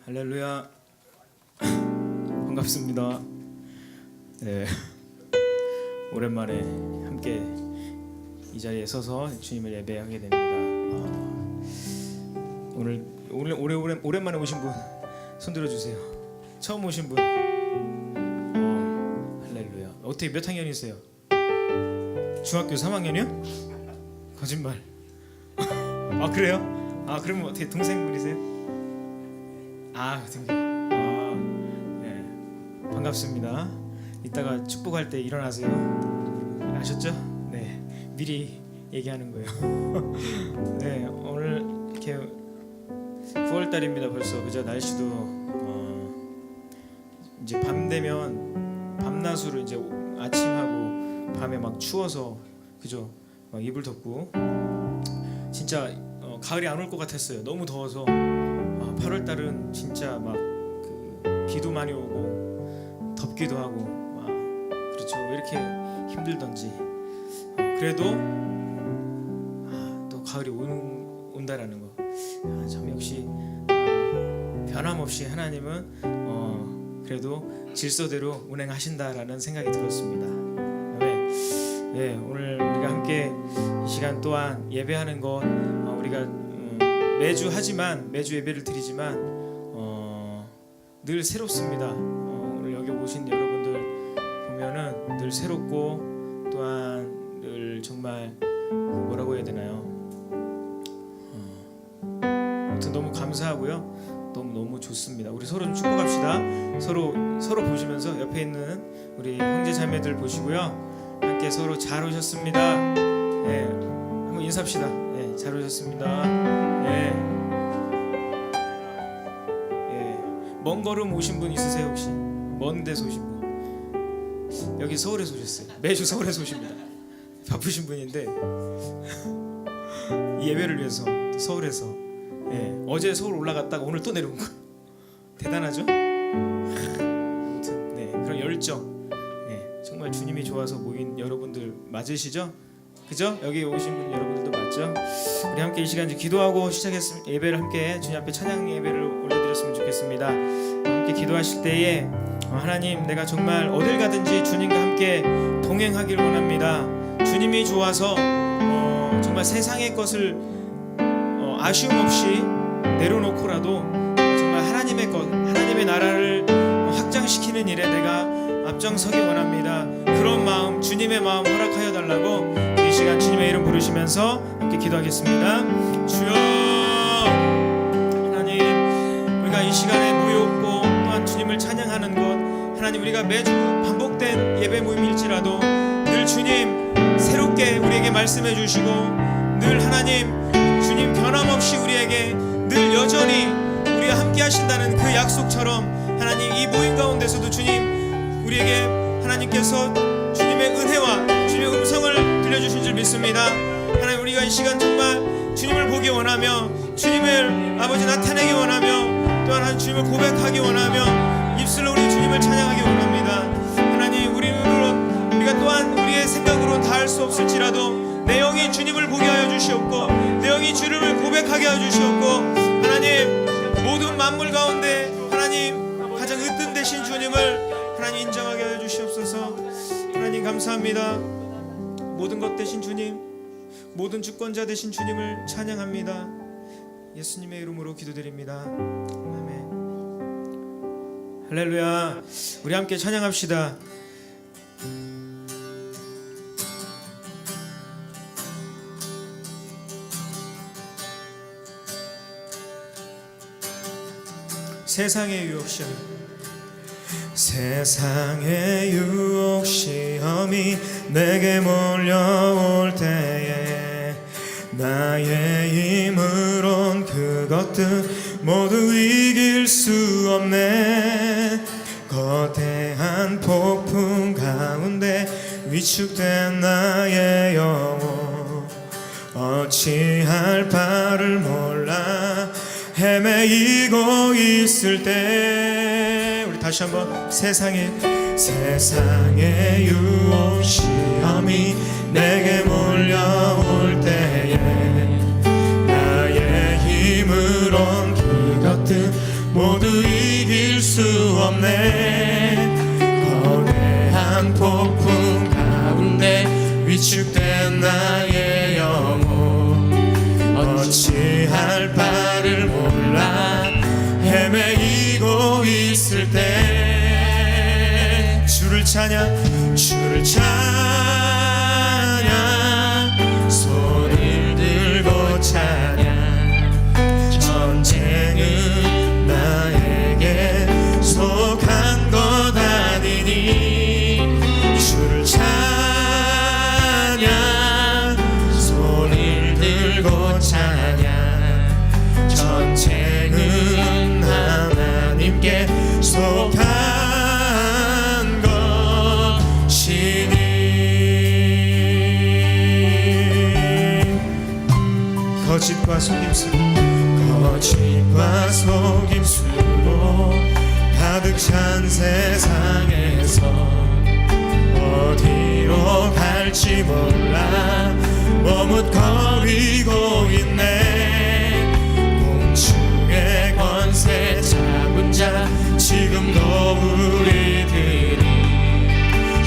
할렐루야. 반갑습니다. 네, 오랜만에 함께 이 자리에 서서 주님을 예배하게 됩니다. 오랜만에 오신 분 손 들어주세요. 처음 오신 분. 할렐루야. 어떻게 몇 학년이세요? 중학교 3학년이요? 거짓말. 아 그래요? 아 그러면 어떻게 동생분이세요? 네. 반갑습니다. 이따가 축복할 때 일어나세요. 아셨죠? 네, 미리 얘기하는 거예요. 네, 오늘 이렇게 9월 달입니다. 벌써 그죠? 날씨도 이제 밤 되면 밤낮으로 이제 아침하고 밤에 막 추워서 그죠? 막 이불 덮고 진짜 가을이 안 올 것 같았어요. 너무 더워서 8월 달은 진짜 막 그 비도 많이 오고 덥기도 하고 막 그렇죠. 왜 이렇게 힘들던지 그래도 또 가을이 온다라는 거. 참 역시 변함없이 하나님은 그래도 질서대로 운행하신다라는 생각이 들었습니다. 네, 오늘 우리가 함께 이 시간 또한 예배하는 것 우리가 매주 예배를 드리지만 늘 새롭습니다. 오늘 여기 오신 여러분들 보면은 늘 새롭고 또한 늘 정말 뭐라고 해야 되나요? 아무튼 너무 감사하고요. 너무 좋습니다. 우리 서로 좀 축복합시다. 서로 보시면서 옆에 있는 우리 형제 자매들 보시고요. 함께 서로 잘 오셨습니다. 네, 한번 인사합시다. 네, 잘 오셨습니다. 네. 먼 걸음 오신 분 있으세요 혹시? 먼 데서 오신 분? 여기 서울에서 오셨어요. 매주 서울에서 오십니다. 바쁘신 분인데 이 예배를 위해서 서울에서 어제 서울 올라갔다가 오늘 또 내려온 거예요. 대단하죠? 아무튼 그런 열정 정말 주님이 좋아서 모인 여러분들 맞으시죠? 그죠? 여기 오신 분 여러분들도 맞죠? 우리 함께 이 시간 이제 기도하고 시작했습니다. 예배를 함께 주님 앞에 찬양 예배를 올려드렸으면 좋겠습니다. 함께 기도하실 때에 하나님 내가 정말 어딜 가든지 주님과 함께 동행하기를 원합니다. 주님이 좋아서 정말 세상의 것을 아쉬움 없이 내려놓고라도 정말 하나님의 것, 하나님의 나라를 확장시키는 일에 내가 앞장서기 원합니다. 그런 마음, 주님의 마음 허락하여 달라고 이 시간 주님의 이름 부르시면서 함께 기도하겠습니다. 주여 하나님, 우리가 이 시간에 모였고 또한 주님을 찬양하는 것 하나님, 우리가 매주 반복된 예배 모임일지라도 늘 주님 새롭게 우리에게 말씀해 주시고 늘 하나님 주님 변함없이 우리에게 늘 여전히 우리와 함께 하신다는 그 약속처럼 하나님 이 모임 가운데서도 주님 우리에게 하나님께서 주님의 은혜와 주님의 음성을 들려주신 줄 믿습니다. 하나님, 우리가 이 시간 정말 주님을 보기 원하며 주님을 아버지 나타내기 원하며 또한 한 주님을 고백하기 원하며 입술로 우리 주님을 찬양하기 원합니다. 하나님, 우리가 또한 우리의 생각으로 다 할 수 없을지라도 내 영이 주님을 보게 하여 주시옵고 내 영이 주님을 고백하게 하여 주시옵고 하나님, 모든 만물 가운데 하나님 가장 으뜸 되신 주님을 하나님 인정하게 하여 주시옵소서. 하나님 감사합니다. 모든 것 되신 주님, 모든 주권자 되신 주님을 찬양합니다. 예수님의 이름으로 기도드립니다. 아멘. 할렐루야. 우리 함께 찬양합시다. 세상의 유혹 시험, 세상의 유혹 시험이 내게 몰려올 때에 나의 힘으론 그것들 모두 이길 수 없네. 거대한 폭풍 가운데 위축된 나의 영혼 어찌할 바를 몰라 헤매이고 있을 때 우리 다시 한번 세상의 유혹 시험이 내게 몰려올 때에 나의 힘으론 그것들 모두 위축된 나의 영혼 어찌할 바를 몰라 헤매이고 있을 때 주를 찬양 손을 들고 찬양 전쟁은 나에게 속한 것 아니니 주를 찬양 손을 들고 찬양 전쟁은 하나님께 속한 것이니 거짓과 속임수로 가득 찬 세상에서 어디로 갈지 몰라 머뭇거리고 있네 공중의 권세 잡은 자 지금도 우리들이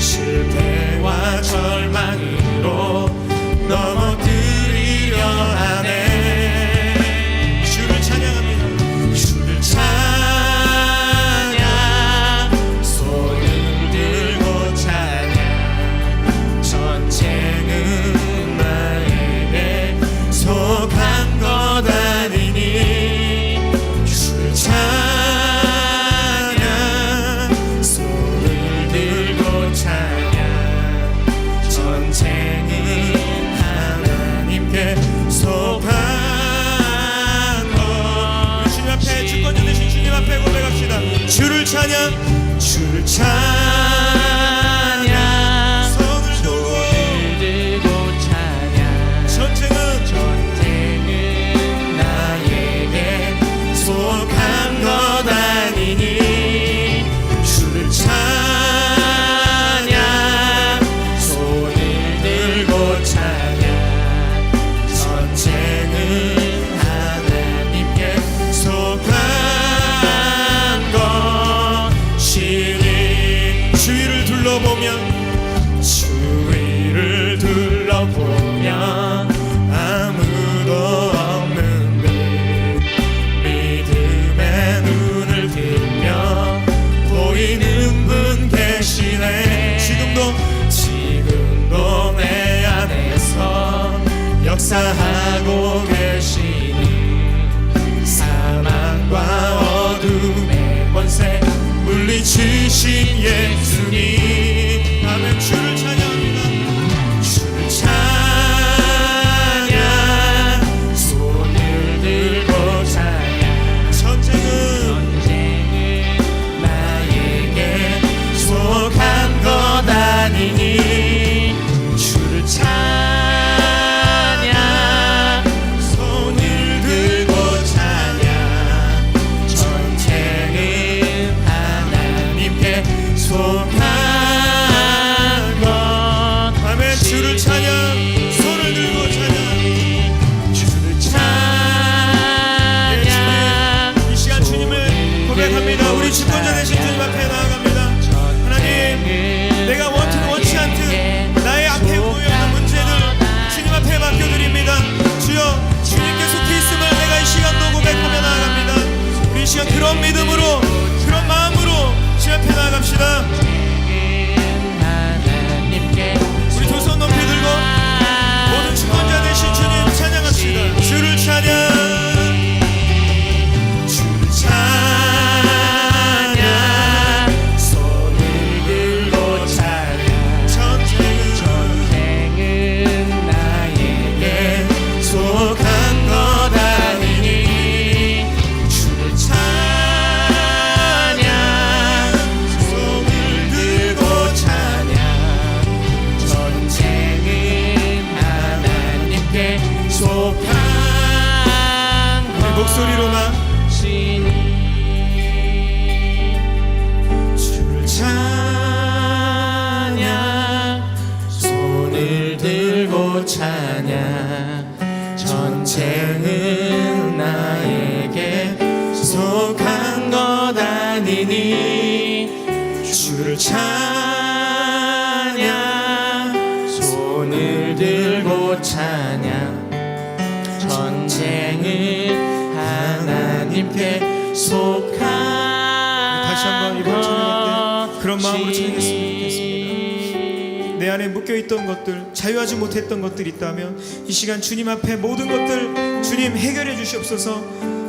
실패와 절망으로 넘어뜨리려 하네 주를 찬양합니다 주를 찬양 손을 들고 찬양 전쟁은 나에게 속한 것 아니니 주를 찬양 손을 들고 찬양 전쟁은 하나님께 속한 것 주님 앞에 주권자 되신 주님 앞에 고백합시다 주를 찬양 손을 들고 찬양 전쟁은 나에게 속한 것 아니니 주를 찬양 손을 들고 찬양 전쟁은 하나님께 속한 것이니 주위를 둘러보면 아무도 없는 듯 믿음의 눈을 들며 보이는 분 계시네 지금도 내 안에서 역사하고 계시니 사망과 어둠의 권세 물리치신 예수님 아멘 주를 찬양합니다 주를 찬양 손을 들고 찬양 전쟁은 나에게 속한 것 아니니 주를 찬양 손을 들고 찬양 전쟁은 하나님께 속한 것 아멘 주를 찬양 손을 들고 찬양 주를 찬양 이 시간 주님을 고백합니다 우리 주권자 되신 주님 앞에 나아갑니다 하나님 내가 원치는 원치 않든 나의 앞에 놓여있는 문제들 주님 앞에 맡겨드립니다 주여 주님께 속히 있음을 내가 이 시간도 고백하며 나아갑니다 우리 이 시간 그런 믿음으로 그런 마음으로 주님 앞에 나아갑시다 우리 두 손 높이 들고 모든 주권자 되신 주님 찬양합시다 주를 찬양 주를 찬양 손을 들고 찬양 전쟁은 나에게 속한 것 아니니 주를 찬양 손을 들고 찬양 전쟁은 하나님께 속한 것 목소리로만 주를 찬양 손을 들고 찬양 전쟁은 나에게 속한 것 아니니 주를 찬양 손을 하나님께 속한 다시 한번 이번 찬양할 때 그런 마음으로 찬양했으면 좋겠습니다. 내 안에 묶여있던 것들, 자유하지 못했던 것들이 있다면 이 시간 주님 앞에 모든 것들 주님 해결해 주시옵소서.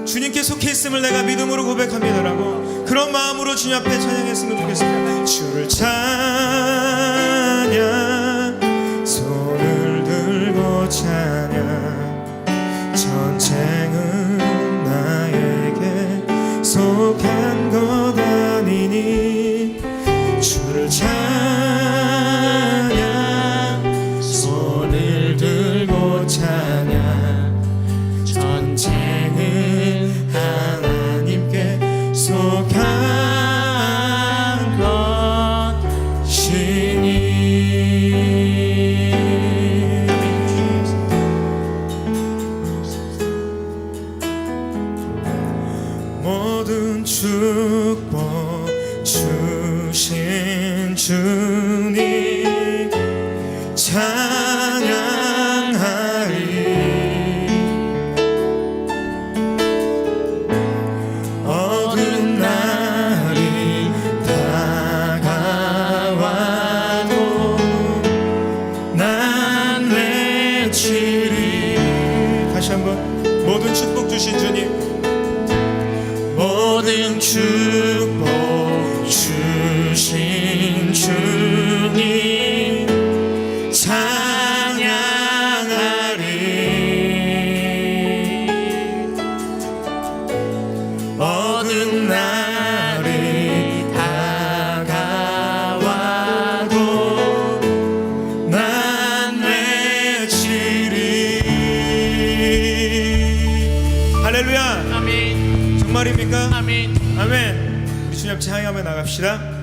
주님께 속해 있음을 내가 믿음으로 고백합니다라고 그런 마음으로 주님 앞에 찬양했으면 좋겠습니다. 주를 찬양, 손을 들고 찬양, 전쟁은 나에게 속한 것 아니니. 주를 찬양, 손을 들고 찬양, 전쟁은 하나님께 속한 것이니. 모든 축복 주신 주님 찬양하리. 어두운 날이 다가와도 난 외치리. 다시 한번 모든 축복 주신 주님, 모든 축복 주신 주님 찬양하리. 어두운 날이 다가와도 난 외치리. 할렐루야. 아멘. 정말입니까? 아멘. 아멘. 우리 주님 앞에 찬양하며 나갑시다.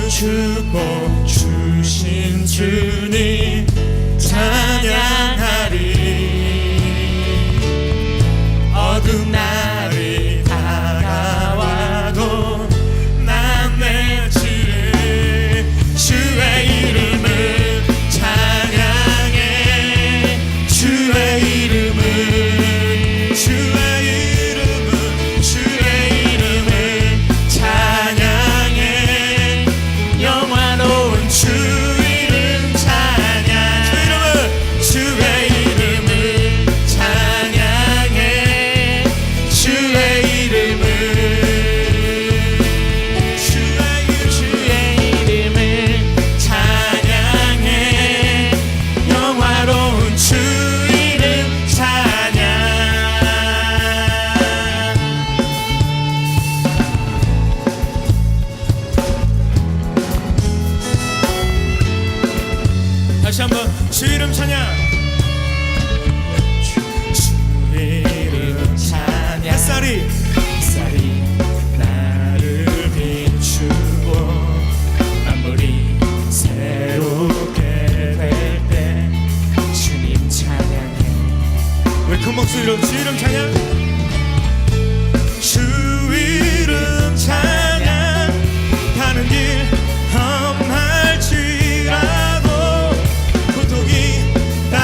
축복 주신 주님 찬양하리. 어두운 날이 다가와도 난 외치리. 주의 이름을 찬양해. 주의 이름을, 주의 이름을, 주의 이름을 찬양해. 영화로운 주 이름 찬양. 주의 이름을 찬양해. 주의 이름을, 주의 이름을 찬양해. 영화로운 주 이름 찬양. 다시 한번 주 이름 찬양. 주 이름 찬양. 햇살이 나를 비추고 만물이 새롭게 될 때 주님 찬양해. 왜 큰 목소리로 주 이름 찬양? 주 이름 찬양. 가는 길 험할지라도 고통이 다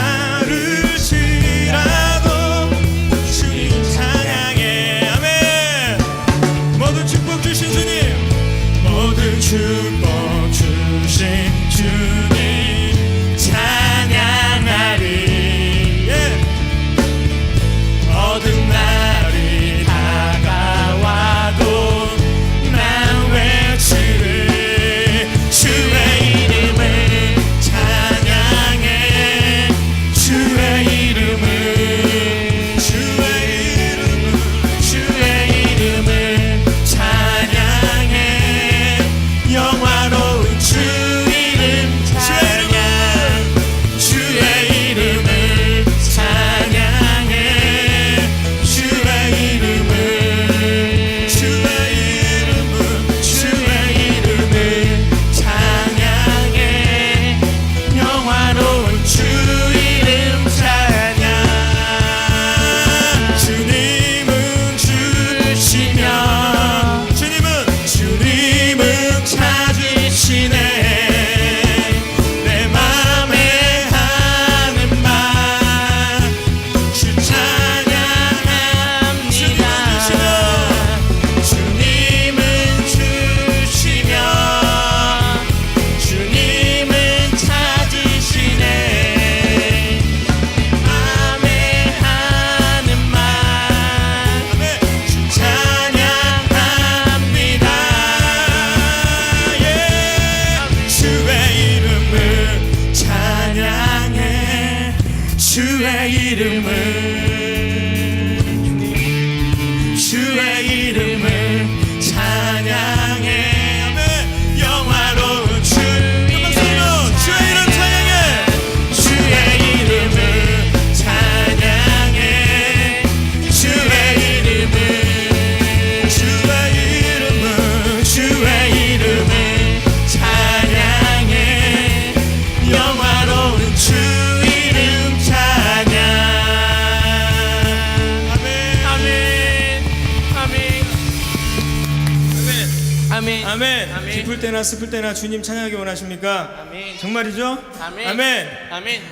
아멘. 아멘. 기쁠 때나 슬플 때나 주님 찬양하기 원하십니까? 아멘. 정말이죠? 아멘. 아멘. 아멘.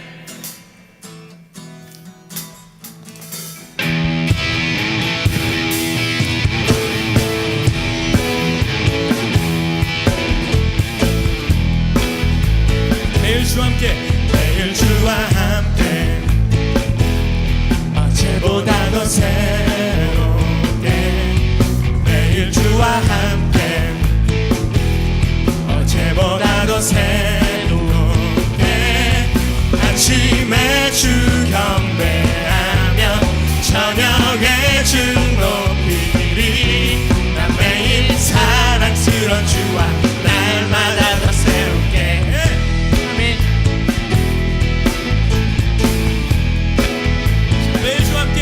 매일 주와 함께. 매일 주와 함께 어제보다 더 새롭게 매일 주와 함께 어제보다 더 새롭게 아침에 주 경배하며 저녁에 주 높이리 나 매일 사랑스러운 주와 날마다 더 새롭게 아멘. 매일 주와 함께.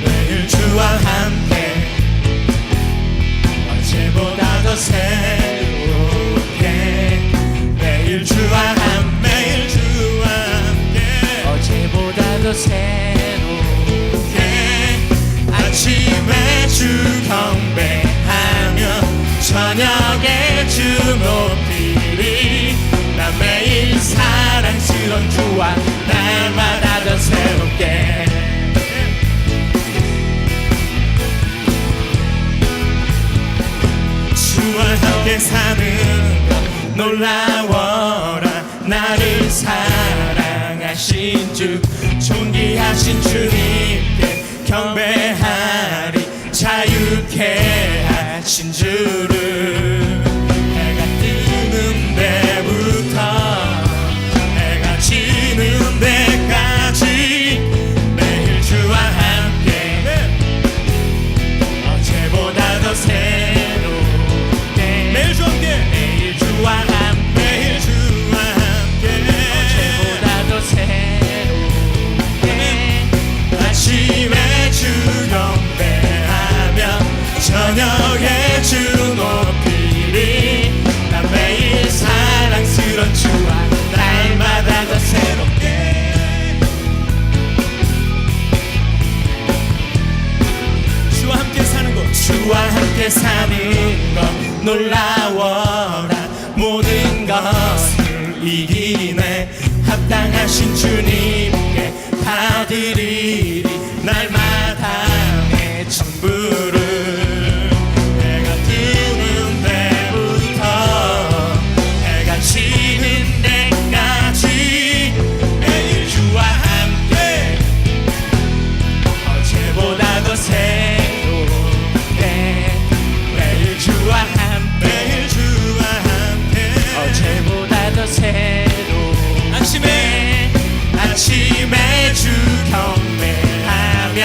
매일 주와 함께 어제보다 더 새롭게 매일 주와 함께 매일 주와 함께 어제보다 더 새롭게 아침에 주 경배하며 저녁에 주 높이리 나 매일 사랑스러운 주와 날마다 더 새롭게 주와 함께 사는 것 놀라워라 나를 사랑하신 주 존귀하신 주님께 경배하리 자유케 하신 주를 해가 뜨는 데부터 해가 지는 데까지 매일 주와 함께 어제보다 더 새롭게 매일 주와 함께. 매일 주와 함께 매일 주와 함께 어제보다 더 새롭게 아침에 주 경배하며 저녁에 주 높이리 나 매일 사랑스러운 주와 날마다 더 새롭게 주와 함께 사는 것. 주와 함께 사는 것 놀라워라 모든 것을 이기네 합당하신 주님께 받으리리 날마다 내 전부를 해가 뜨는 데부터 해가 지는 데까지 매일 주와 함께 어제보다 더 새롭게 매일 주와 함께 매일 주와 함께 어제보다 더 새롭게 아침에 주 경배하며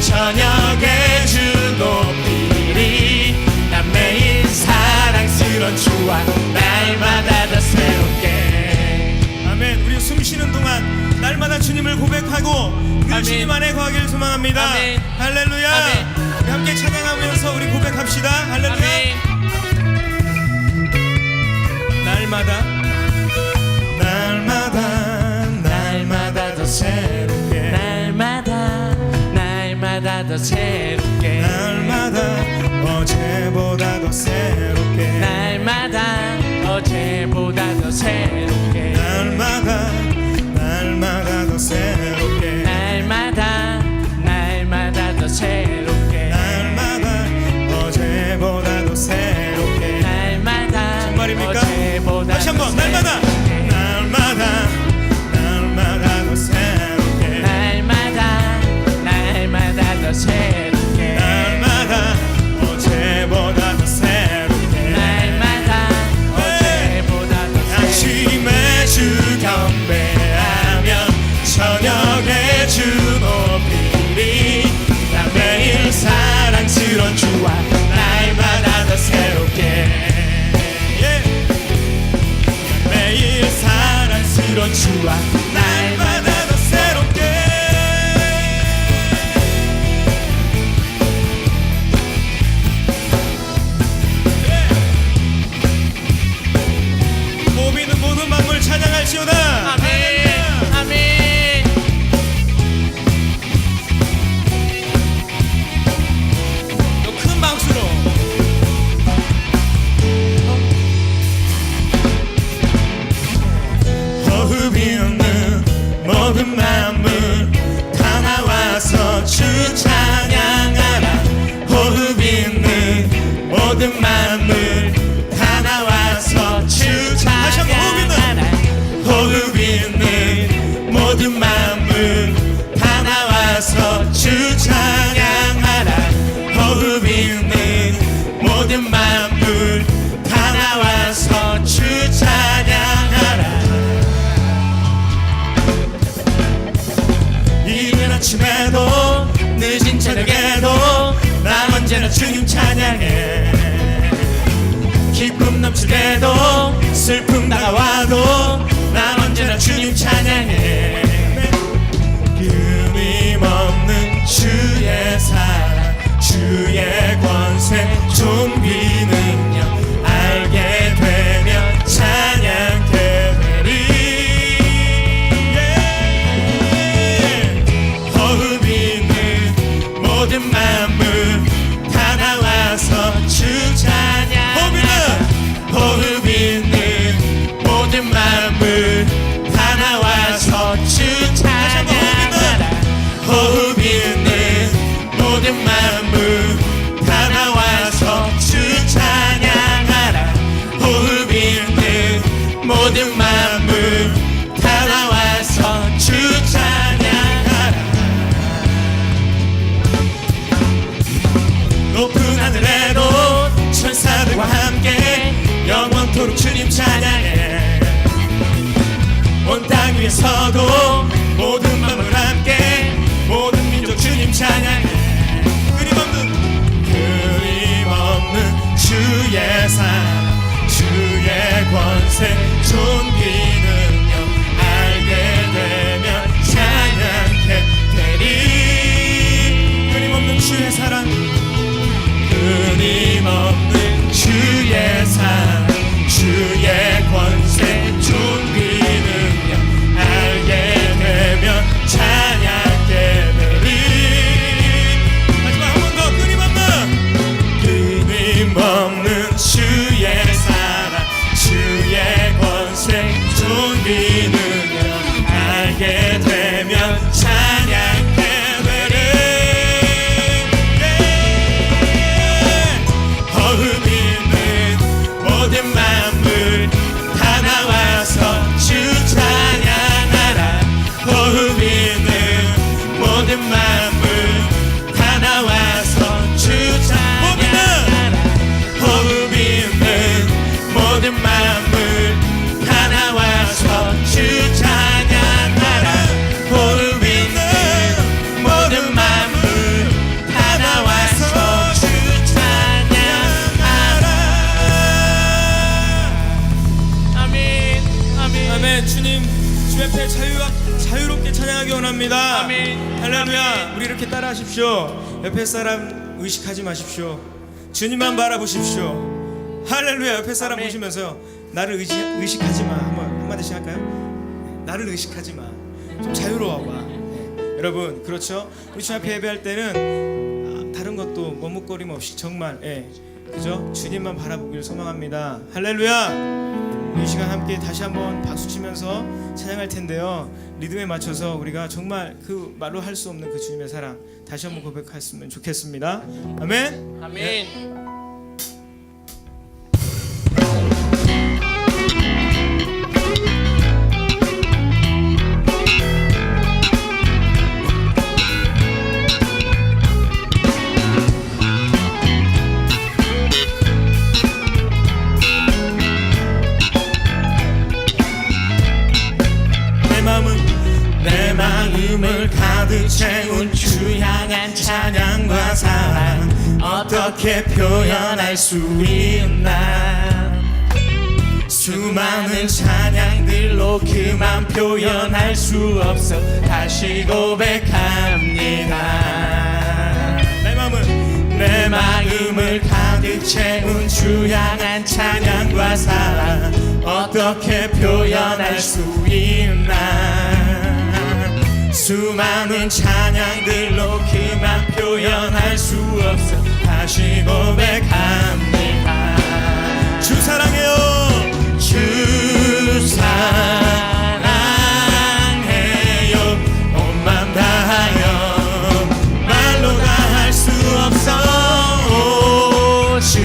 저녁에 주 높이리 난 매일 사랑스러운 주와 날마다 더 새롭게 아멘. 우리 숨 쉬는 동안 날마다 주님을 고백하고 그 아멘. 주님 안에 거하기를 소망합니다. 아멘. 할렐루야. 아멘. 우리 함께 찬양하면서 우리 고백합시다. 할렐루야. 아멘. 날마다 날마다 더 새롭게 날마다 더 새롭게 날마다 어제보다 더 새롭게 날마다 어제보다 더 새롭게 날마다 더 새롭게 날마다 더 새롭게 날마다 어제보다 더 새롭게 날마다 정말입니까? 어제보다 다시 한번 더 날마다 새롭게. 날마다 더 새롭게 날마다 더 새롭게 날마다 어제보다 더 새롭게 날마다 어제보다 더 새롭게 아침에 주 경배하며 저녁에 주 높이리 나 매일 사랑스러운 주와 날마다 더 새롭게 매일 사랑스러운 주와 날마다 더 새롭게 몸 있는 모든 만물 찬양할지어다. 아멘 아멘 또 큰 박수로 모든 만물 다 나와서 주 찬양하라. 호흡 있는 모든 만물 다 나와서 주 찬양하라. 호흡 있는 모든 만물 다 나와서 주 찬양하라. 이른 아침에도 늦은 저녁에도 난 언제나 주님 찬양해. 기쁨 넘칠 때도 슬픔 다가와도 난 언제나 주님 찬양해. 끊임없는 주의 사랑 주의 권세 존귀 능력 알게 되면 찬양케 되리. 호흡 있는 모든 만물 다 나와서 주 찬양. 호흡 있는 모든 만물 다 나와서 주 찬양하라. 호흡 있는 모든 만물 다 나와서 주 찬양하라. 호흡 있는 모든 만물 다 나와서 주 찬양하라. 높은 하늘에도 천사들과 함께 영원토록 주님 찬양해. 온 땅 위에서도 모든 만물 함께 모든 민족 주님 찬양해. 끊임없는 주의 사랑 주의 권세 존귀 능력 알게 되면 찬양케 되리. 끊임없는 주의 사랑 끊임없는 주의 사랑 주의 권세 존귀 능력 알게 되면 찬양케 되리. 마지막 한 번 더. 끊임없는 주의 사랑 주의 권세 존귀 능력 알게 되면 찬양케 되리. 호흡 있는 모든 만물 다 나와서 주 찬양하라. 호흡 있는 모든 만물 다 나와서 주 찬양하라. 호흡 있는 모든 만물 다 나와서 주 찬양하라. 호흡 있는 모든 만물 다 나와서 주 찬양하라. 아멘. 아멘. 아멘. 주님 주 앞에 자유롭게 찬양하기 원합니다. 아멘. 할렐루야. 우리 이렇게 따라하십시오. 옆에 사람 의식하지 마십시오. 주님만 바라보십시오. 할렐루야. 옆에 사람 아멘. 보시면서 나를 의식하지 마. 한마디씩 할까요? 나를 의식하지 마. 좀 자유로워봐. 네. 여러분 그렇죠? 우리 주 앞에 예배할 때는 다른 것도 머뭇거림 없이 정말 그죠? 주님만 바라보길 소망합니다. 할렐루야. 이 시간 함께 다시 한번 박수 치면서 찬양할 텐데요. 리듬에 맞춰서 우리가 정말 그 말로 할 수 없는 그 주님의 사랑 다시 한번 고백했으면 좋겠습니다. 아멘. 아멘. 내 마음을 가득 채운 주 향한 찬양과 사랑 어떻게 표현할 수 있나. 수많은 찬양들로 그만 표현할 수 없어 다시 고백합니다. 내 마음을 가득 채운 주 향한 찬양과 사랑 어떻게 표현할 수 있나. 수많은 찬양들로 그만 표현할 수 없어 다시 고백합니다. 주 사랑해요. 주 사랑해요. 온 맘 다하여 말로 다 할 수 없어. 오, 주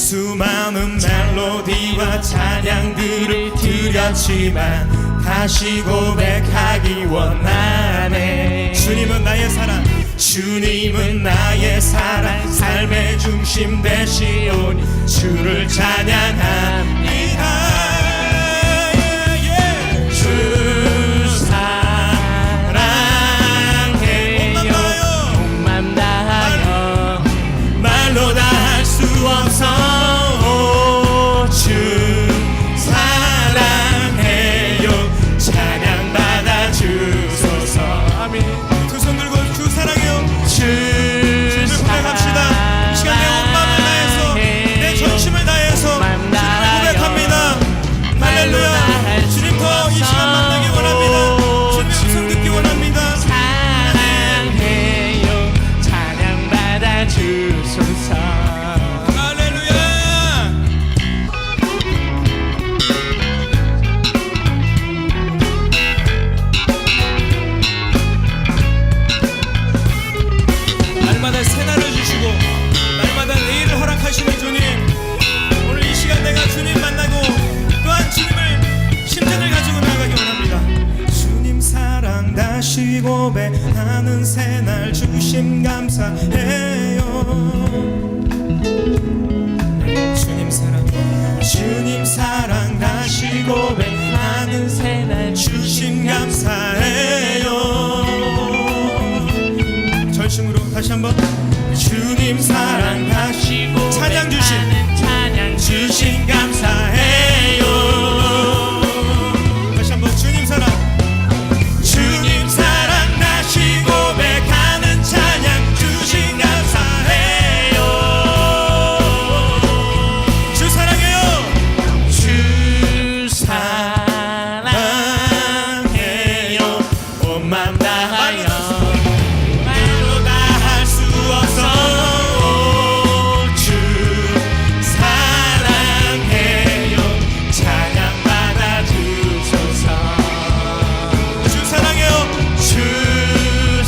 수많은 멜로디와 찬양들을 드렸지만 다시 고백하기 원하네. 주님은 나의 사랑, 주님은 나의 사랑, 삶의 중심 되시오니 주를 찬양합니다. 주 사랑해요. 몸만 다하여 말로 다 할 수 없어. 주 사랑해요. 찬양 받아 주소서. 아멘. 두 손 들고 주 사랑해요. 주를 고백합시다. 이 시간 내 온 마음을 다해서, 내 전심을 다해서 주님을 고백합니다. 할렐루야. 주님 더 이 시간 만나기 원합니다. 주님의 음성 듣기 원합니다. 사랑해요. 찬양 받아 주소서. 할렐루야. 날마다 새날을 주시고 날마다 내일을 허락하시는 주님, 오늘 이 시간 내가 주님 만나고 또한 주님을 심장을 가지고 나가기 원합니다. 주님 사랑 다시 고백하는 새날 주심 감사해요. 주님 사랑, 주님 사랑 다시 고백하는 새날 주심 감사해요. 절심으로 다시 한번 주님 사랑 다시 찬양 주심, 찬양 주심 감사해요. 다시 한번 주님 사랑, 주님 사랑 다시 고백하는 찬양 주심 감사해요. 주 사랑해요. 주 사랑해요. 온 마음 다하여 말로 다 할 수 없어. 주 사랑해요. 찬양 받아 주소서. 주 사랑해요. 주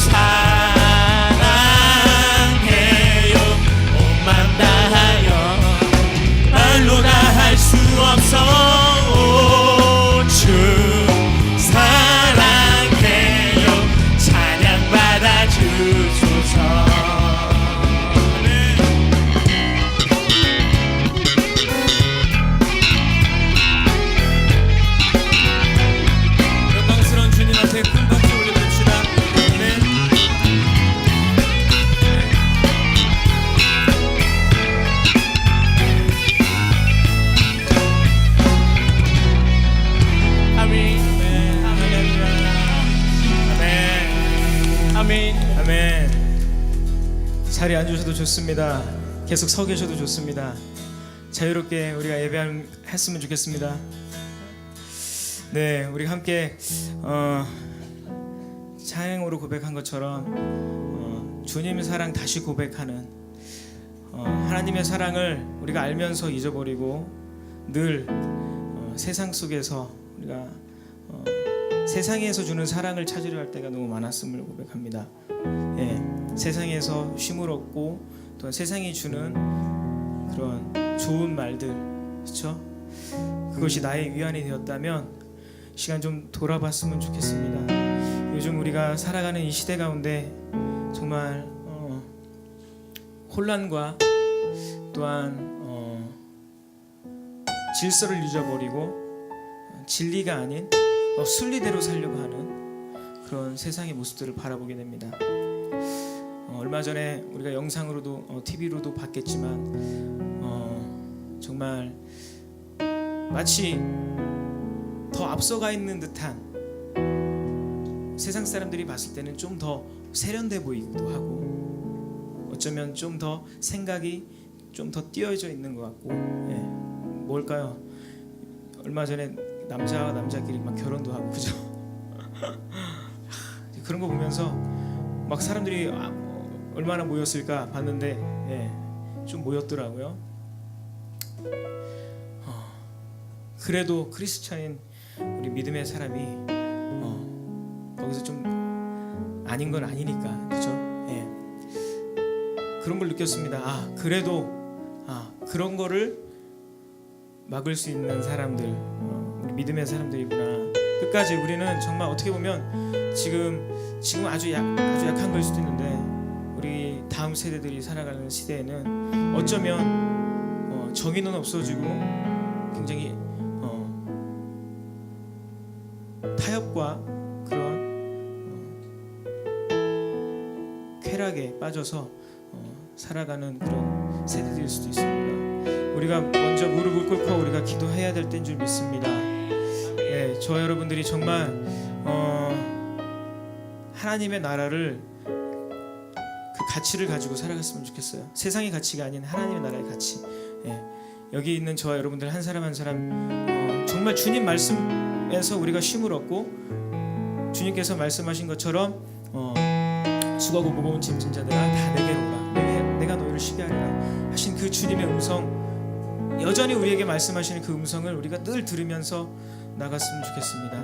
사랑해요. 온 마음 다하여 말로 다 할 수 없어. 주 사랑해요. 찬양 받아 주소서. 영광스러운 주님 앞에 큰 박수 올려드립시다. 네. 아멘. 아멘. 아멘. 아멘. 자리에 앉으셔도 좋습니다. 계속 서 계셔도 좋습니다. 자유롭게 우리가 예배했으면 좋겠습니다. 네, 우리 함께 찬양으로 고백한 것처럼 주님의 사랑 다시 고백하는, 하나님의 사랑을 우리가 알면서 잊어버리고 늘 세상 속에서 우리가 세상에서 주는 사랑을 찾으려 할 때가 너무 많았음을 고백합니다. 예, 세상에서 쉼을 얻고 또 세상이 주는 그런 좋은 말들, 그렇죠? 그것이 나의 위안이 되었다면 시간 좀 돌아봤으면 좋겠습니다. 요즘 우리가 살아가는 이 시대 가운데 정말 혼란과 또한 질서를 잊어버리고 진리가 아닌 순리대로 살려고 하는 그런 세상의 모습들을 바라보게 됩니다. 얼마 전에 우리가 영상으로도 TV로도 봤겠지만 정말 마치 더 앞서가 있는 듯한, 세상 사람들이 봤을 때는 좀 더 세련돼 보이기도 하고 어쩌면 좀 더 생각이 좀 더 띄어져 있는 것 같고, 예, 뭘까요? 얼마 전에 남자와 남자끼리 막 결혼도 하고, 그죠? 그런 거 보면서 막 사람들이 얼마나 모였을까 봤는데, 예, 좀 모였더라고요. 그래도 크리스찬인 우리 믿음의 사람이 거기서 좀 아닌 건 아니니까, 그죠? 예. 그런 걸 느꼈습니다. 그래도 그런 거를 막을 수 있는 사람들, 우리 믿음의 사람들이구나. 끝까지 우리는 정말 어떻게 보면 지금 아주 약한 걸 수도 있는데 우리 다음 세대들이 살아가는 시대에는 어쩌면 정의는 없어지고 굉장히 타협과 그런 쾌락에 빠져서 살아가는 그런 세대들일 수도 있습니다. 우리가 먼저 무릎을 꿇고 우리가 기도해야 될 때인 줄 믿습니다. 네, 저와 여러분들이 정말 하나님의 나라를 그 가치를 가지고 살아갔으면 좋겠어요. 세상의 가치가 아닌 하나님의 나라의 가치. 여기 있는 저와 여러분들 한 사람 한 사람 정말 주님 말씀에서 우리가 쉼을 얻고 주님께서 말씀하신 것처럼 수고하고 무거운 짐진 자들아 다 내게로 오라. 내가 너희를 쉬게 하리라 하신 그 주님의 음성, 여전히 우리에게 말씀하시는 그 음성을 우리가 늘 들으면서 나갔으면 좋겠습니다.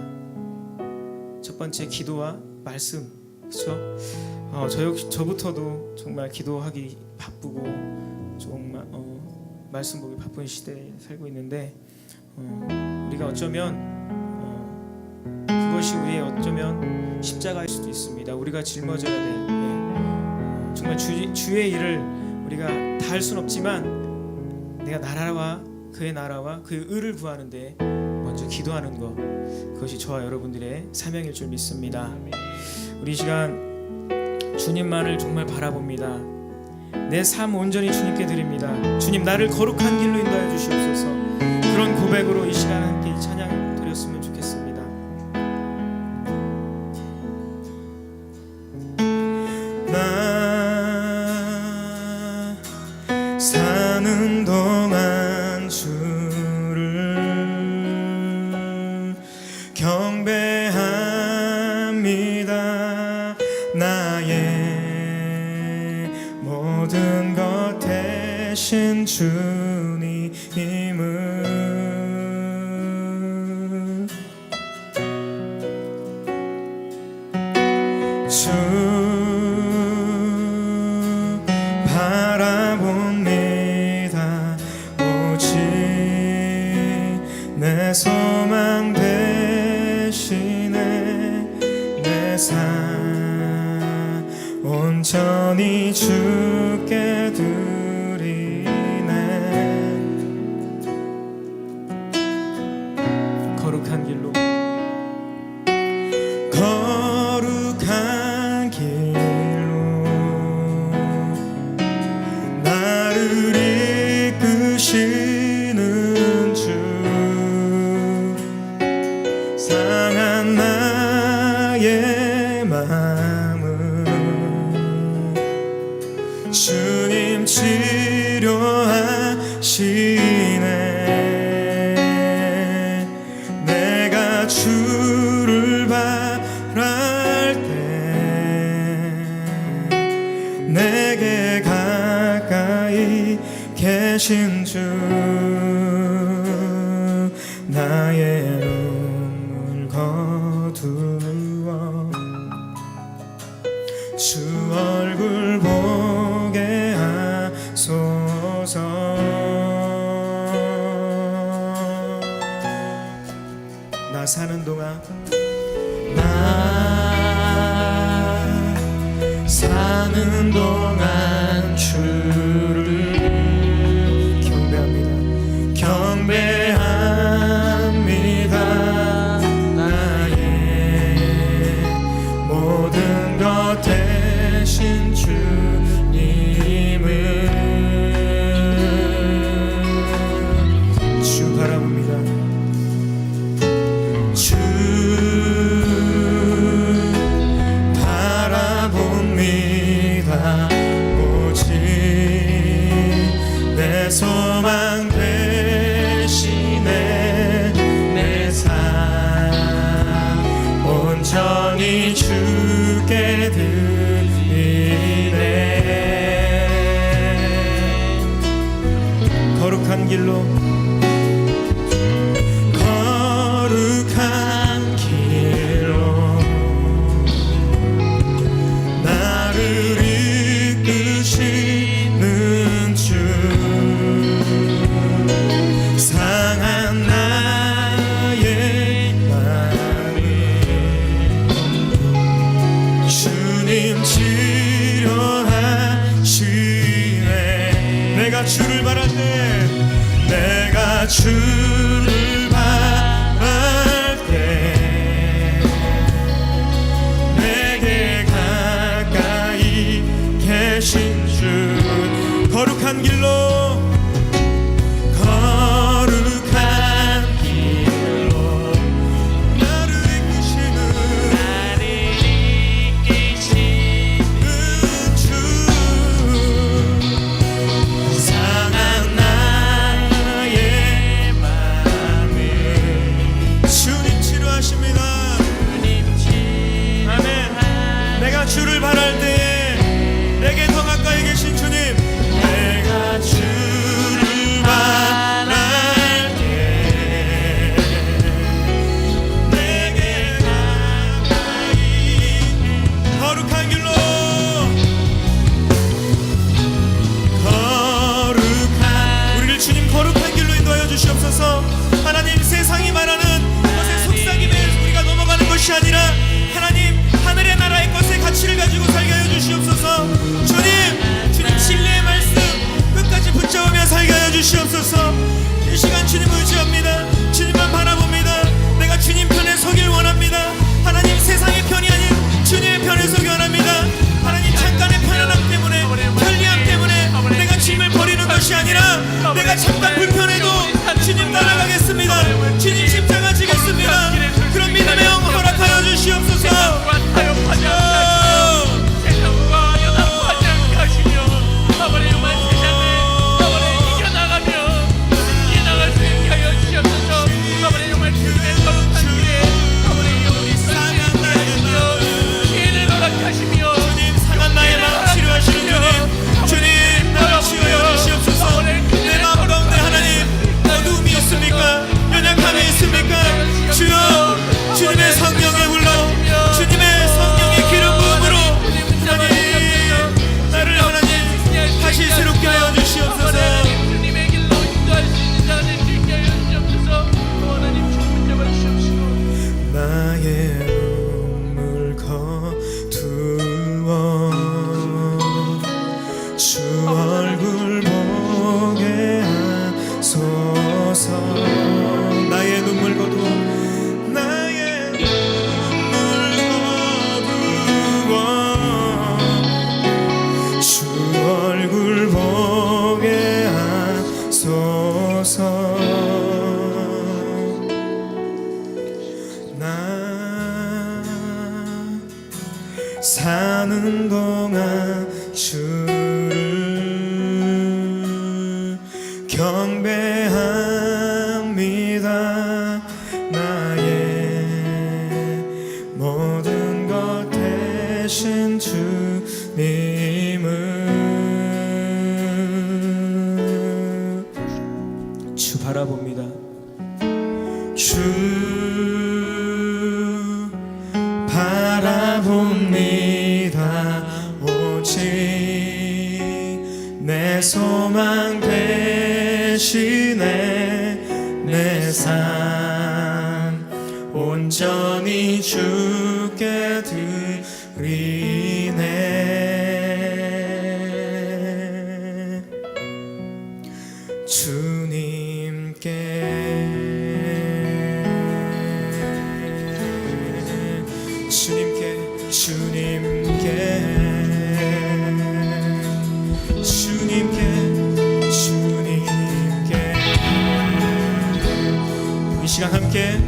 첫 번째 기도와 말씀, 그렇죠? 저부터도 정말 기도하기 바쁘고 정말 말씀 보기 바쁜 시대에 살고 있는데 우리가 어쩌면 그것이 우리의 어쩌면 십자가일 수도 있습니다. 우리가 짊어져야 될 정말 주의 일을 우리가 다 할 수는 없지만 내가 그의 나라와 그의 의를 구하는데 먼저 기도하는 것, 그것이 저와 여러분들의 사명일 줄 믿습니다. 우리 이 시간 주님만을 정말 바라봅니다. 내 삶 온전히 주님께 드립니다. 주님, 나를 거룩한 길로 인도하여 주시옵소서. 그런 고백으로 이 시간 함께 찬양 드렸으면 좋겠습니다. 나 사는 동안 주를 경배합니다. 나의 모든 것 대신 주님을 주 바라봅니다. 오직 내 소망 대신에 내 삶 온전히 주께 드리네. 거룩한 길로 거룩한 길로 나를 이끄시는 주, 상한 나의 마음을 주님 치료하시네. 내가 주를 바랄 때 내게 가까이 계신 주, 나의 눈물 거두어 주 얼굴 보게 하소서. 나 사는 동안 사는 동안 주를 경배합니다. 나의 모든 것 대신 주님을 주 바라봅니다. 주 바라봅니다. 오직 내 소망 대신에 내 삶 온전히 주께 드리네. 거룩한 길로 거룩한 길로 나를 이끄시는 주, 내가 주를 바랄 때 내가 주를 바랄 때 내게 가까이 계신 주 거룩한 길로 나를 이끄시는 주 상한 나의 맘을 주님 치료하십니다. 아멘. 내가 주를 바랄 때에 내게 더 가까이 계신 주님 내가 주를 바랄 때 내게 가까이 거룩한 길로 우리를 주님 거룩한 길로 인도하여 주시옵소서. 하나님 세상이 말하는 것에 속삭임에 우리가 넘어가는 것이 아니라 하나님 하늘의 나라의 것의 가치를 가지고 살게 하여 주시옵소서. 주님 진리의 말씀 끝까지 붙잡으며 살게 하여 주시옵소서. 이 시간 주님 의지합니다. 주님만 바라봅니다. 내가 주님 편에 서길 원합니다. 하나님 세상의 편이 아닌 주님의 편에 서기 원합니다. 하나님 잠깐의 편안함 때문에 편리함 때문에 내가 주님을 버리는 것이 아니라 내가 잠깐 불편해도 주님 따라가겠습니다. 주님 십자가 지겠습니다. 그런 믿음의 영 허락하여 주시옵소서. 세상과 연합하지 않게 하시며 아버지 정말 세상을 아버지 이겨나가며 이겨나갈 수 있게 하여 주시옵소서. 아버지 정말 주님의 거룩한 길에 아버지 영원히 살게 하시며 기회를 허락하시며 주님 상한 나의 마음 치료하시는 주님 나를 치유하여 주시옵소서. 내 마음 가운데 하나님 어두움이 있습니까? 연약함이 있습니까? 주여 주님의 성령의 불러 주님의 성령의 기름 부음으로 하나님 나를 하나님 다시 새롭게 하여 주시옵소서. 주님의 길로 인도할 수 있는 자를 주게 하여 주시옵소서. 하나님 주 붙잡아 주시옵시고 나의 눈물 거두어 주 얼굴 보게 하소서. 나의 눈물 거두어 나의 눈물 거두어 주 얼굴 보게 하소서. 나 사는 동안 주를 경배합니다. 나의 모든 것 대신 주님을 주 바라봅니다. 주 바라봅니다. 오직 내 소망 대신에 내 삶 온전히 주께 드리네. 이 시간 함께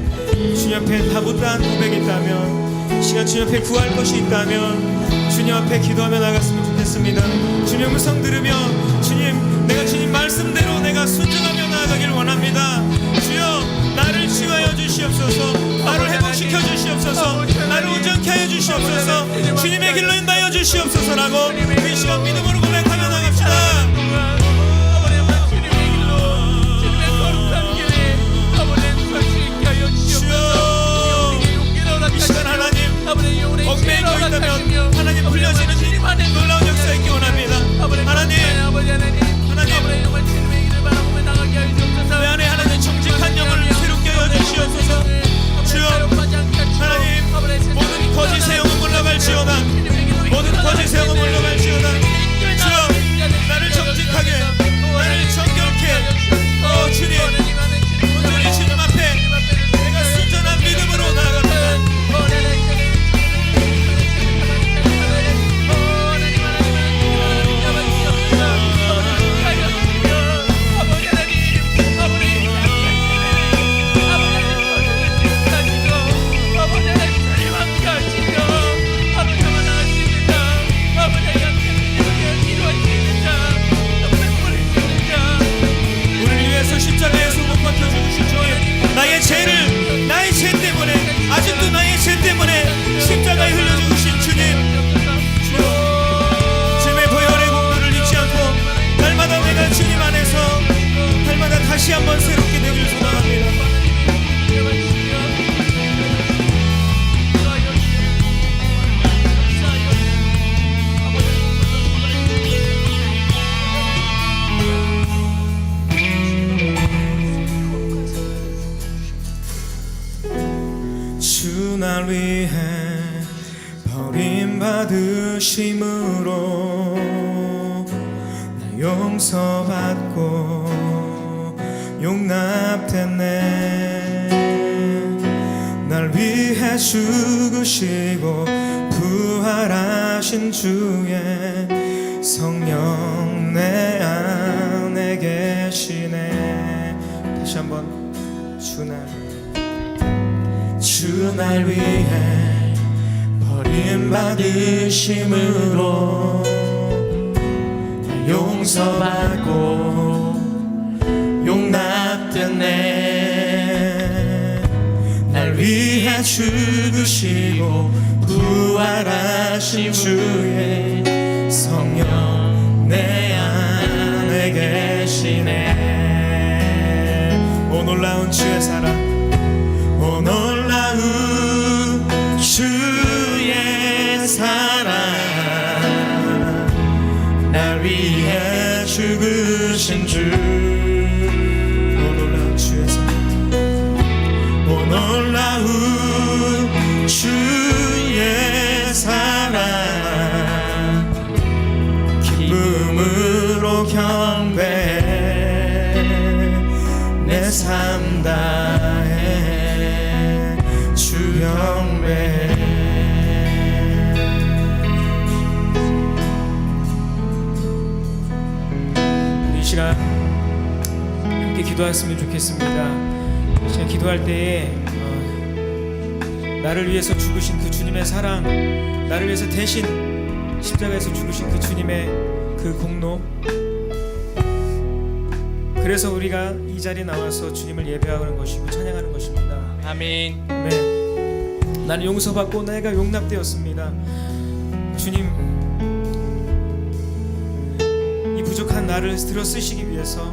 주님 앞에 다 못다한 고백이 있다면, 이 시간 주님 앞에 구할 것이 있다면 주님 앞에 기도하며 나갔으면 좋겠습니다. 주님 음성 들으며 주님, 내가 주님 말씀대로 내가 순종하며 나아가길 원합니다. 주여 나를 치유하여 주시옵소서. 나를 회복시켜 주시옵소서. 나를 온전케 하여 주시옵소서. 주님의 길로 인도하여 주시옵소서라고 이 시간 믿음으로 고백하며 나갑시다. 이 시간 하나님 얽매인 거 있다면 하나님 풀려지는 놀라운 역사 있기 원합니다. 하나님 내 안에 하나님 정직한 영을 새롭게 하여 주시옵소서. 주여 하나님 모든 거짓의 영은 물러갈지어다. 모든 거짓의 영은 물러갈지어다. 위해 버림받으심으로 나 용서받고 용납됐네. 날 위해 죽으시고 부활하신 주의 성령 내 안에 계시네. 다시 한번 주 날 위해 버림받으심으로 용서받고 용납됐네. 날 위해 죽으시고 부활하신 주의 성령 내 안에 계시네. 오 놀라운 주의 사랑, 오 놀라운 주의 사랑, 날 위해 죽으신 주. 오 놀라운 주의 사랑, 오 놀라운 주의 사랑, 기쁨으로 경배해 내 삶 다해 주 경배해. 이 시간 함께 기도했으면 좋겠습니다. 이 시간 기도할 때에 나를 위해서 죽으신 그 주님의 사랑, 나를 위해서 대신 십자가에서 죽으신 그 주님의 그 공로, 그래서 우리가 이 자리에 나와서 주님을 예배하는 것이고 찬양하는 것입니다. 아멘. 네. 나는 용서받고 내가 용납되었습니다. 주님, 이 부족한 나를 들어 쓰시기 위해서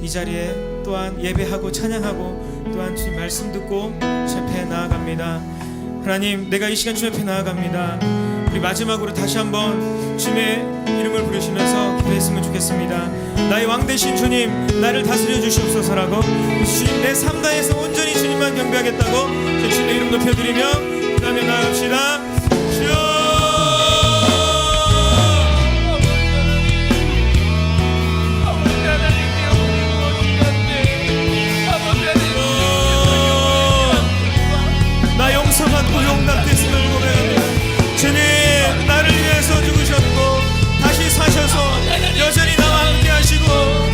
이 자리에 또한 예배하고 찬양하고 또한 주님 말씀 듣고 주 앞에 나아갑니다. 하나님, 내가 이 시간 주 앞에 나아갑니다. 우리 마지막으로 다시 한번 주님의 이름을 부르시면서 기도했으면 좋겠습니다. 나의 왕 되신 주님, 나를 다스려 주시옵소서라고, 주님 내 삶 다해서 온전히 주님만 경배하겠다고 주님의 이름 높여드리며 그 다음에 나아갑시다. 주여, 나 용서받고 용납됐음을 고백합니다. 주님, 나를 위해서 죽으셨고 다시 사셔서 여전히 나와 함께 하시고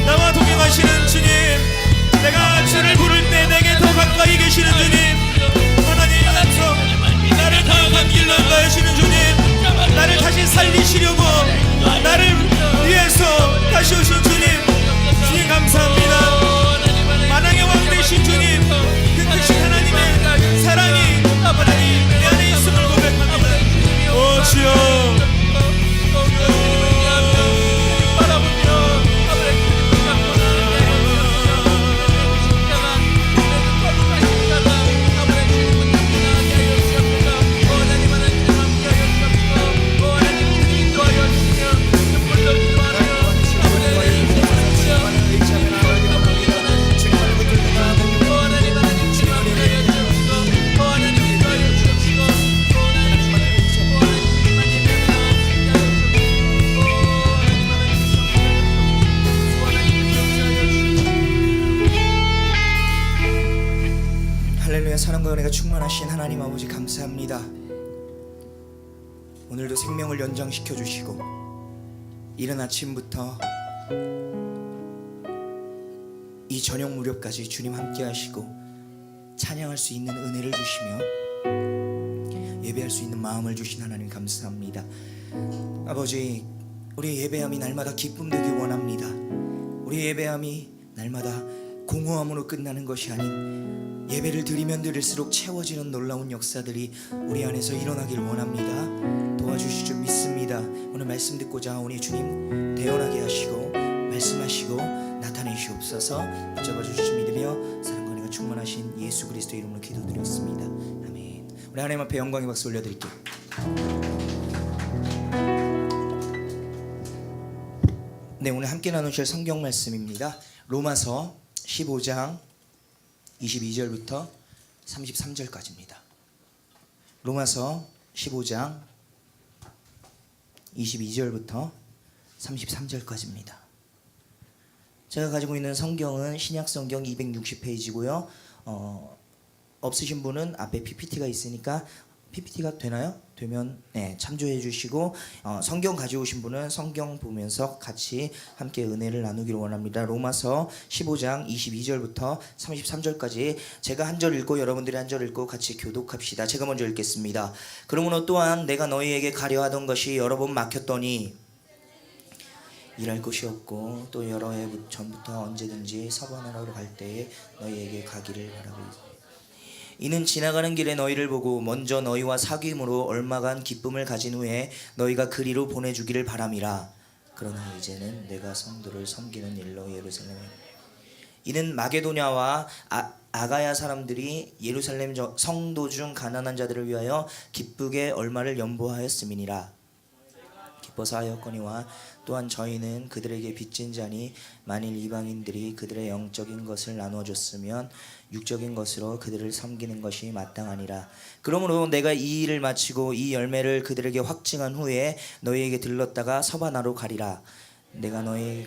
나와 동행하시는 주님, 내가 주를 부를 때 내게 더 가까이 계시는 주님, 하나님 앞서 나를 다음한 길로 인도하시는 주님, 나를 다시 살리시려고 나를 위해서 다시 오신 주님, 주님 감사합니다. 만왕의 왕 되신 주님, 그 크신 하나님의 사랑이 하나님 내 안에 있음을 고백합니다. 오 주여, 할렐루야. 사랑과 은혜가 충만하신 하나님 아버지 감사합니다. 오늘도 생명을 연장시켜 주시고 이른 아침부터 이 저녁 무렵까지 주님 함께 하시고 찬양할 수 있는 은혜를 주시며 예배할 수 있는 마음을 주신 하나님 감사합니다. 아버지, 우리의 예배함이 날마다 기쁨 되길 원합니다. 우리의 예배함이 날마다 공허함으로 끝나는 것이 아닌 예배를 드리면 드릴수록 채워지는 놀라운 역사들이 우리 안에서 일어나길 원합니다. 도와주실 줄 믿습니다. 오늘 말씀 듣고자 오니 주님 대언하게 하시고 말씀하시고 나타내시옵소서. 붙잡아 주실 줄 믿으며 사랑과 은혜가 충만하신 예수 그리스도 이름으로 기도드렸습니다. 아멘. 우리 하나님 앞에 영광의 박수 올려드릴게요. 네, 오늘 함께 나누실 성경 말씀입니다. 로마서 15장 22절부터 33절까지입니다. 로마서 15장 22절부터 33절까지입니다. 제가 가지고 있는 성경은 신약성경 260페이지고요. 없으신 분은 앞에 PPT가 있으니까 PPT가 되나요? 되면 참조해 주시고 성경 가져오신 분은 성경 보면서 같이 함께 은혜를 나누기를 원합니다. 로마서 15장 22절부터 33절까지 제가 한 절 읽고 여러분들이 한 절 읽고 같이 교독합시다. 제가 먼저 읽겠습니다. 그러므로 또한 내가 너희에게 가려 하던 것이 여러 번 막혔더니 일할 곳이 없고 또 여러 해 전부터 언제든지 서바나라로 갈 때에 너희에게 가기를 바라고 있습니다. 이는 지나가는 길에 너희를 보고 먼저 너희와 사귐으로 얼마간 기쁨을 가진 후에 너희가 그리로 보내주기를 바람이라. 그러나 이제는 내가 성도를 섬기는 일로 예루살렘에 이는 마게도냐와 아가야 사람들이 예루살렘 성도 중 가난한 자들을 위하여 기쁘게 얼마를 연보하였음이니라. 기뻐서 하였거니와 또한 저희는 그들에게 빚진 자니 만일 이방인들이 그들의 영적인 것을 나누어줬으면 육적인 것으로 그들을 섬기는 것이 마땅하니라. 그러므로 내가 이 일을 마치고 이 열매를 그들에게 확증한 후에 너희에게 들렀다가 서바나로 가리라. 내가 너희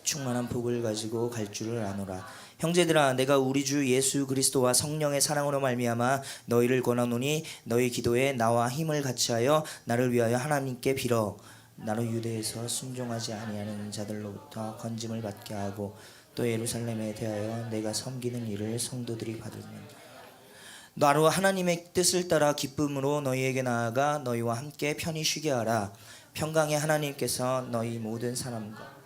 충만한 복을 가지고 갈 줄을 아노라. 형제들아, 내가 우리 주 예수 그리스도와 성령의 사랑으로 말미암아 너희를 권하노니 너희 기도에 나와 힘을 같이하여 나를 위하여 하나님께 빌어 나로 유대에서 순종하지 아니하는 자들로부터 건짐을 받게 하고 또 예루살렘에 대하여 내가 섬기는 일을 성도들이 받으면 나로 하나님의 뜻을 따라 기쁨으로 너희에게 나아가 너희와 함께 편히 쉬게 하라. 평강의 하나님께서 너희 모든 사람과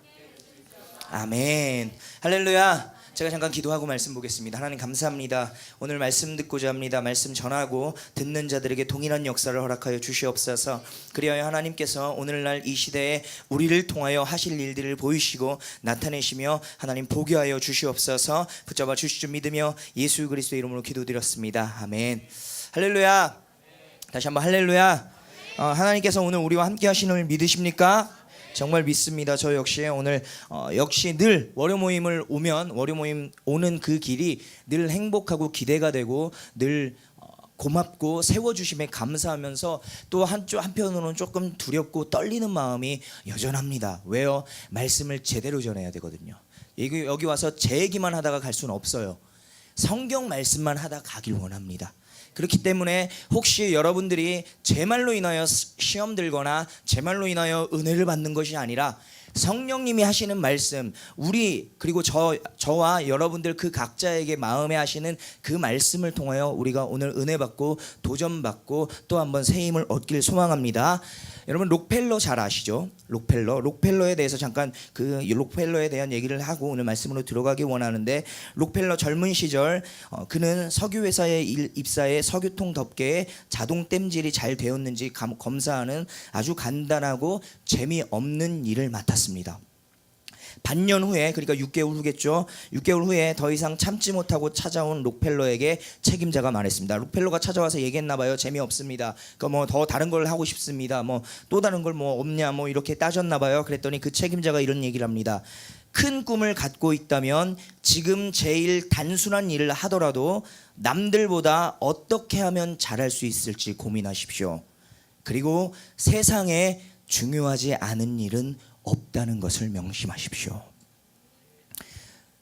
아멘. 할렐루야. 제가 잠깐 기도하고 말씀 보겠습니다. 하나님 감사합니다. 오늘 말씀 듣고자 합니다. 말씀 전하고 듣는 자들에게 동일한 역사를 허락하여 주시옵소서. 그리하여 하나님께서 오늘날 이 시대에 우리를 통하여 하실 일들을 보이시고 나타내시며 하나님 보게 하여 주시옵소서. 붙잡아 주실 줄 믿으며 예수 그리스도의 이름으로 기도드렸습니다. 아멘. 할렐루야. 다시 한번 할렐루야. 하나님께서 오늘 우리와 함께 하시는 을 믿으십니까? 정말 믿습니다. 저 역시 오늘 역시 늘 월요 모임을 오면 월요 모임 오는 그 길이 늘 행복하고 기대가 되고 늘 고맙고 세워주심에 감사하면서 또 한편으로는 조금 두렵고 떨리는 마음이 여전합니다. 왜요? 말씀을 제대로 전해야 되거든요. 여기 와서 제 얘기만 하다가 갈 수는 없어요. 성경 말씀만 하다 가길 원합니다. 그렇기 때문에 혹시 여러분들이 제 말로 인하여 시험 들거나 제 말로 인하여 은혜를 받는 것이 아니라 성령님이 하시는 말씀, 우리 그리고 저와 여러분들 그 각자에게 마음에 하시는 그 말씀을 통하여 우리가 오늘 은혜 받고 도전 받고 또 한번 새 힘을 얻길 소망합니다. 여러분 록펠러 잘 아시죠? 록펠러에 대해서 잠깐 그 록펠러에 대한 얘기를 하고 오늘 말씀으로 들어가기 원하는데, 록펠러 젊은 시절 그는 석유 회사에 입사해 석유통 덮개에 자동 땜질이 잘 되었는지 검사하는 아주 간단하고 재미없는 일을 맡았습니다. 반년 후에, 그러니까 6개월 후겠죠. 6개월 후에 더 이상 참지 못하고 찾아온 록펠러에게 책임자가 말했습니다. 록펠러가 찾아와서 얘기했나 봐요. 재미없습니다. 그러니까 뭐 더 다른 걸 하고 싶습니다. 뭐 또 다른 걸 뭐 없냐 뭐 이렇게 따졌나 봐요. 그랬더니 그 책임자가 이런 얘기를 합니다. 큰 꿈을 갖고 있다면 지금 제일 단순한 일을 하더라도 남들보다 어떻게 하면 잘할 수 있을지 고민하십시오. 그리고 세상에 중요하지 않은 일은 없다는 것을 명심하십시오.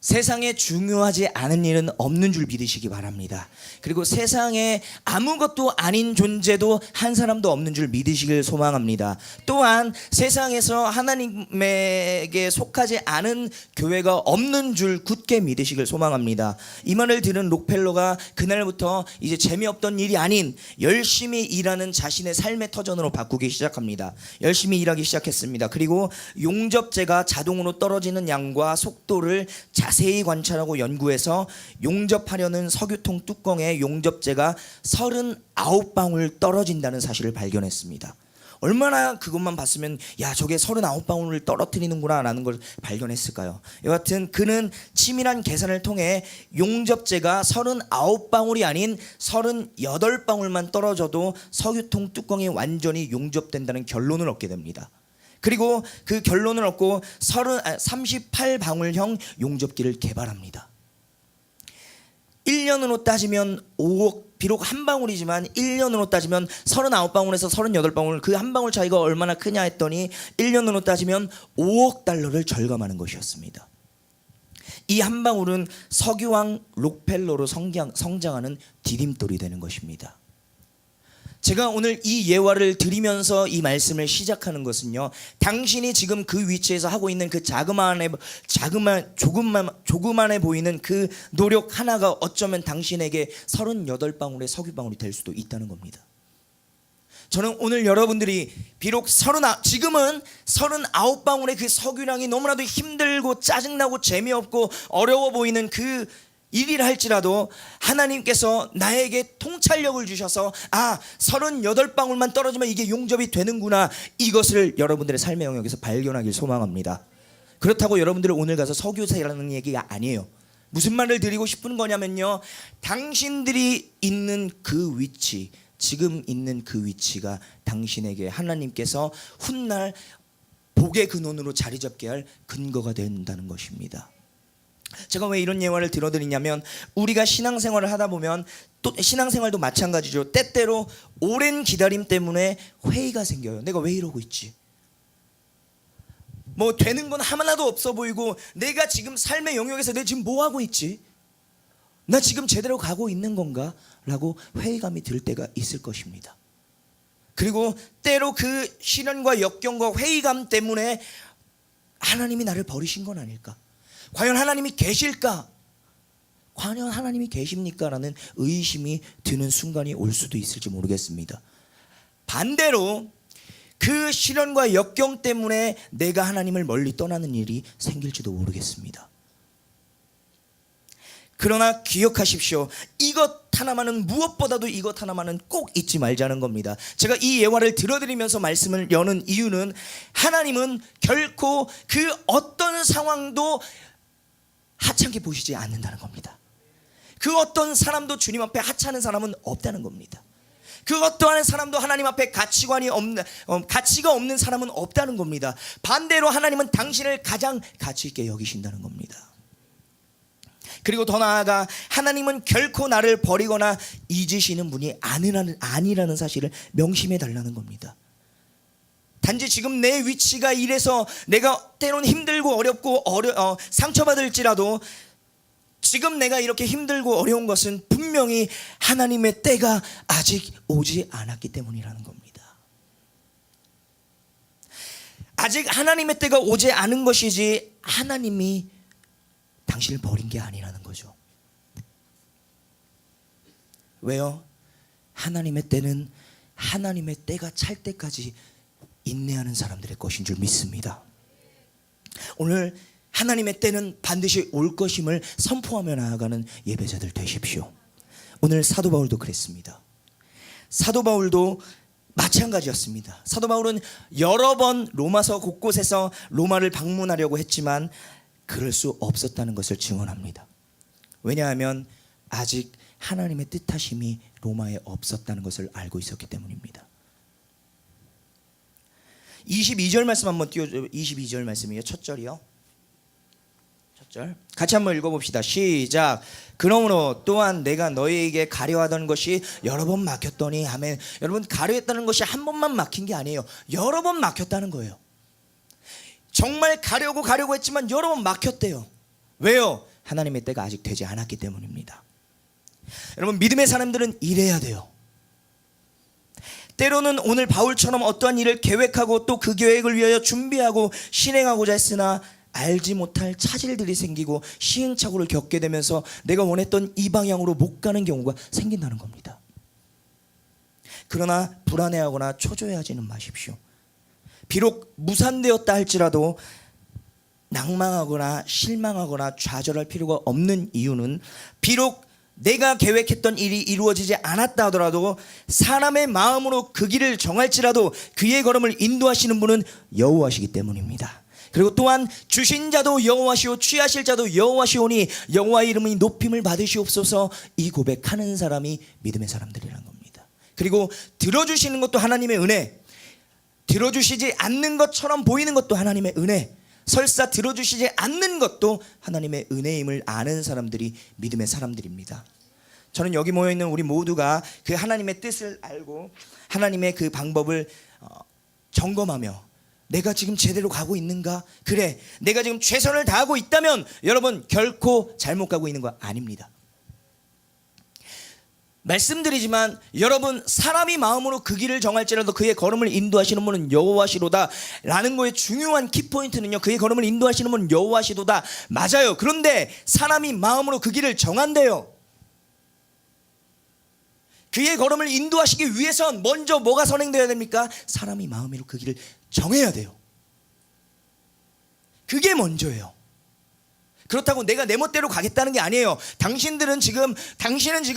세상에 중요하지 않은 일은 없는 줄 믿으시기 바랍니다. 그리고 세상에 아무것도 아닌 존재도 한 사람도 없는 줄 믿으시길 소망합니다. 또한 세상에서 하나님에게 속하지 않은 교회가 없는 줄 굳게 믿으시길 소망합니다. 이 말을 들은 록펠러가 그날부터 이제 재미없던 일이 아닌 열심히 일하는 자신의 삶의 터전으로 바꾸기 시작합니다. 열심히 일하기 시작했습니다. 그리고 용접재가 자동으로 떨어지는 양과 속도를 자세히 관찰하고 연구해서 용접하려는 석유통 뚜껑에 용접재가 39방울 떨어진다는 사실을 발견했습니다. 얼마나 그것만 봤으면 야 저게 39방울을 떨어뜨리는구나 라는 걸 발견했을까요? 여하튼 그는 치밀한 계산을 통해 용접재가 39방울이 아닌 38방울만 떨어져도 석유통 뚜껑이 완전히 용접된다는 결론을 얻게 됩니다. 그리고 그 결론을 얻고 38방울형 용접기를 개발합니다. 1년으로 따지면 5억, 비록 한 방울이지만 1년으로 따지면 39방울에서 38방울, 그 한 방울 차이가 얼마나 크냐 했더니 1년으로 따지면 5억 달러를 절감하는 것이었습니다. 이 한 방울은 석유왕 록펠러로 성장하는 디딤돌이 되는 것입니다. 제가 오늘 이 예화를 드리면서 이 말씀을 시작하는 것은요, 당신이 지금 그 위치에서 하고 있는 그 조그만해 보이는 그 노력 하나가 어쩌면 당신에게 38방울의 석유방울이 될 수도 있다는 겁니다. 저는 오늘 여러분들이 비록 지금은 39방울의 그 석유량이 너무나도 힘들고 짜증나고 재미없고 어려워 보이는 그 일이라 할지라도 하나님께서 나에게 통찰력을 주셔서 38방울만 떨어지면 이게 용접이 되는구나, 이것을 여러분들의 삶의 영역에서 발견하길 소망합니다. 그렇다고 여러분들이 오늘 가서 석유사라는 얘기가 아니에요. 무슨 말을 드리고 싶은 거냐면요, 당신들이 있는 그 위치, 지금 있는 그 위치가 당신에게 하나님께서 훗날 복의 근원으로 자리 잡게 할 근거가 된다는 것입니다. 제가 왜 이런 예화를 들어드리냐면, 우리가 신앙생활을 하다 보면, 또 신앙생활도 마찬가지죠. 때때로 오랜 기다림 때문에 회의가 생겨요. 내가 왜 이러고 있지? 뭐 되는 건 하나도 없어 보이고, 내가 지금 삶의 영역에서 내가 지금 뭐 하고 있지? 나 지금 제대로 가고 있는 건가? 라고 회의감이 들 때가 있을 것입니다. 그리고 때로 그 시련과 역경과 회의감 때문에 하나님이 나를 버리신 건 아닐까? 과연 하나님이 계실까? 과연 하나님이 계십니까? 라는 의심이 드는 순간이 올 수도 있을지 모르겠습니다. 반대로 그 시련과 역경 때문에 내가 하나님을 멀리 떠나는 일이 생길지도 모르겠습니다. 그러나 기억하십시오. 이것 하나만은, 무엇보다도 이것 하나만은 꼭 잊지 말자는 겁니다. 제가 이 예화를 들어드리면서 말씀을 여는 이유는, 하나님은 결코 그 어떤 상황도 하찮게 보시지 않는다는 겁니다. 그 어떤 사람도 주님 앞에 하찮은 사람은 없다는 겁니다. 그 어떠한 사람도 하나님 앞에 가치가 없는 사람은 없다는 겁니다. 반대로 하나님은 당신을 가장 가치 있게 여기신다는 겁니다. 그리고 더 나아가 하나님은 결코 나를 버리거나 잊으시는 분이 아니라는 사실을 명심해 달라는 겁니다. 단지 지금 내 위치가 이래서 내가 때로는 힘들고 어렵고 상처받을지라도, 지금 내가 이렇게 힘들고 어려운 것은 분명히 하나님의 때가 아직 오지 않았기 때문이라는 겁니다. 아직 하나님의 때가 오지 않은 것이지 하나님이 당신을 버린 게 아니라는 거죠. 왜요? 하나님의 때는 하나님의 때가 찰 때까지 인내하는 사람들의 것인 줄 믿습니다. 오늘 하나님의 때는 반드시 올 것임을 선포하며 나아가는 예배자들 되십시오. 오늘 사도 바울도 그랬습니다. 사도 바울도 마찬가지였습니다. 사도 바울은 여러 번 로마서 곳곳에서 로마를 방문하려고 했지만 그럴 수 없었다는 것을 증언합니다. 왜냐하면 아직 하나님의 뜻하심이 로마에 없었다는 것을 알고 있었기 때문입니다. 22절 말씀 한번 띄워줘요. 22절 말씀이에요. 첫 절이요. 첫 절 같이 한번 읽어봅시다. 시작. 그러므로 또한 내가 너희에게 가려하던 것이 여러 번 막혔더니, 아멘. 여러분, 가려했다는 것이 한 번만 막힌 게 아니에요. 여러 번 막혔다는 거예요. 정말 가려고 했지만 여러 번 막혔대요. 왜요? 하나님의 때가 아직 되지 않았기 때문입니다. 여러분, 믿음의 사람들은 이래야 돼요. 때로는 오늘 바울처럼 어떠한 일을 계획하고 또 그 계획을 위하여 준비하고 실행하고자 했으나 알지 못할 차질들이 생기고 시행착오를 겪게 되면서 내가 원했던 이 방향으로 못 가는 경우가 생긴다는 겁니다. 그러나 불안해하거나 초조해하지는 마십시오. 비록 무산되었다 할지라도 낭망하거나 실망하거나 좌절할 필요가 없는 이유는, 비록 내가 계획했던 일이 이루어지지 않았다 하더라도 사람의 마음으로 그 길을 정할지라도 그의 걸음을 인도하시는 분은 여호와시기 때문입니다. 그리고 또한 주신 자도 여호와시오 취하실 자도 여호와시오니 여호와의 이름이 높임을 받으시옵소서, 이 고백하는 사람이 믿음의 사람들이라는 겁니다. 그리고 들어주시는 것도 하나님의 은혜, 들어주시지 않는 것처럼 보이는 것도 하나님의 은혜, 설사 들어주시지 않는 것도 하나님의 은혜임을 아는 사람들이 믿음의 사람들입니다. 저는 여기 모여 있는 우리 모두가 그 하나님의 뜻을 알고 하나님의 그 방법을 점검하며 내가 지금 제대로 가고 있는가? 그래, 내가 지금 최선을 다하고 있다면 여러분 결코 잘못 가고 있는 거 아닙니다. 말씀드리지만 여러분, 사람이 마음으로 그 길을 정할지라도 그의 걸음을 인도하시는 분은 여호와시로다 라는 거의 중요한 키포인트는요, 그의 걸음을 인도하시는 분은 여호와시로다. 맞아요. 그런데 사람이 마음으로 그 길을 정한대요. 그의 걸음을 인도하시기 위해선 먼저 뭐가 선행되어야 됩니까? 사람이 마음으로 그 길을 정해야 돼요. 그게 먼저예요. 그렇다고 내가 내 멋대로 가겠다는 게 아니에요. 당신은 지금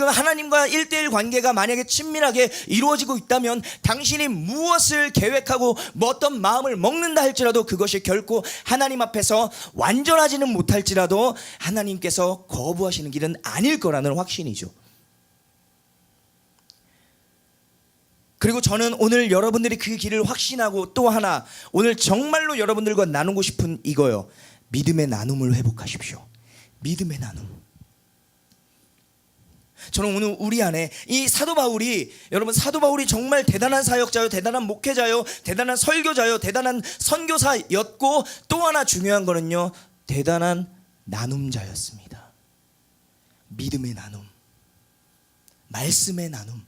하나님과 1대1 관계가 만약에 친밀하게 이루어지고 있다면 당신이 무엇을 계획하고 뭐 어떤 마음을 먹는다 할지라도 그것이 결코 하나님 앞에서 완전하지는 못할지라도 하나님께서 거부하시는 길은 아닐 거라는 확신이죠. 그리고 저는 오늘 여러분들이 그 길을 확신하고 또 하나 오늘 정말로 여러분들과 나누고 싶은 이거요. 믿음의 나눔을 회복하십시오. 믿음의 나눔. 저는 오늘 우리 안에 이 사도 바울이, 여러분 사도 바울이 정말 대단한 사역자요, 대단한 목회자요, 대단한 설교자요, 대단한 선교사였고 또 하나 중요한 거는요, 대단한 나눔자였습니다. 믿음의 나눔, 말씀의 나눔,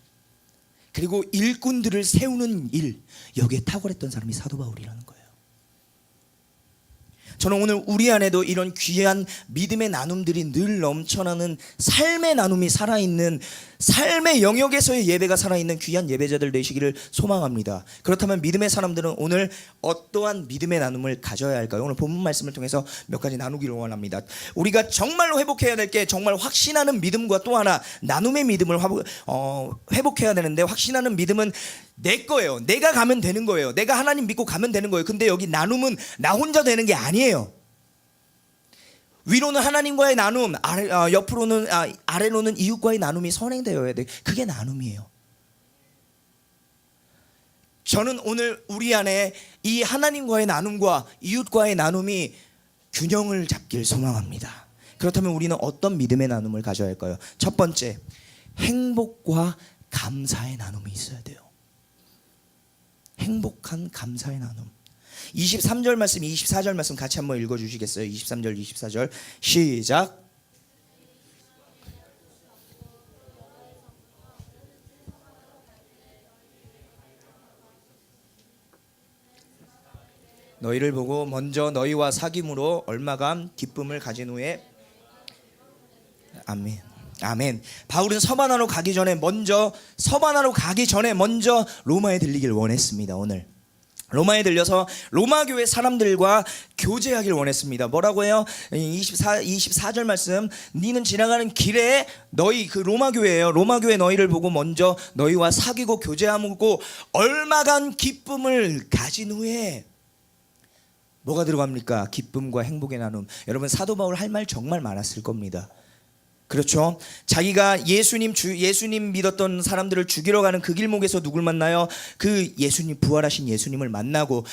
그리고 일꾼들을 세우는 일, 여기에 탁월했던 사람이 사도 바울이라는 거예요. 저는 오늘 우리 안에도 이런 귀한 믿음의 나눔들이 늘 넘쳐나는 삶의 나눔이 살아있는, 삶의 영역에서의 예배가 살아있는 귀한 예배자들 되시기를 소망합니다. 그렇다면 믿음의 사람들은 오늘 어떠한 믿음의 나눔을 가져야 할까요? 오늘 본문 말씀을 통해서 몇 가지 나누기를 원합니다. 우리가 정말로 회복해야 될 게 정말 확신하는 믿음과 또 하나 나눔의 믿음을 회복해야 되는데, 확신하는 믿음은 내 거예요. 내가 가면 되는 거예요. 내가 하나님 믿고 가면 되는 거예요. 근데 여기 나눔은 나 혼자 되는 게 아니에요. 위로는 하나님과의 나눔, 아래로는 이웃과의 나눔이 선행되어야 돼. 그게 나눔이에요. 저는 오늘 우리 안에 이 하나님과의 나눔과 이웃과의 나눔이 균형을 잡길 소망합니다. 그렇다면 우리는 어떤 믿음의 나눔을 가져야 할까요? 첫 번째, 행복과 감사의 나눔이 있어야 돼요. 행복한 감사의 나눔. 23절 말씀, 24절 말씀 같이 한번 읽어주시겠어요? 23절, 24절 시작. 너희를 보고 먼저 너희와 사귐으로 얼마간 기쁨을 가진 후에. 아멘. 아멘. 바울은 서바나로 가기 전에 먼저 로마에 들리길 원했습니다. 오늘 로마에 들려서 로마 교회 사람들과 교제하길 원했습니다. 뭐라고 해요? 24절 말씀, 니는 지나가는 길에 너희, 그 로마 교회예요. 로마 교회 너희를 보고 먼저 너희와 사귀고 교제하고 얼마간 기쁨을 가진 후에. 뭐가 들어갑니까? 기쁨과 행복의 나눔. 여러분 사도 바울 할 말 정말 많았을 겁니다. 그렇죠? 자기가 예수님 믿었던 사람들을 죽이러 가는 그 길목에서 누굴 만나요? 그 예수님, 부활하신 예수님을 만나고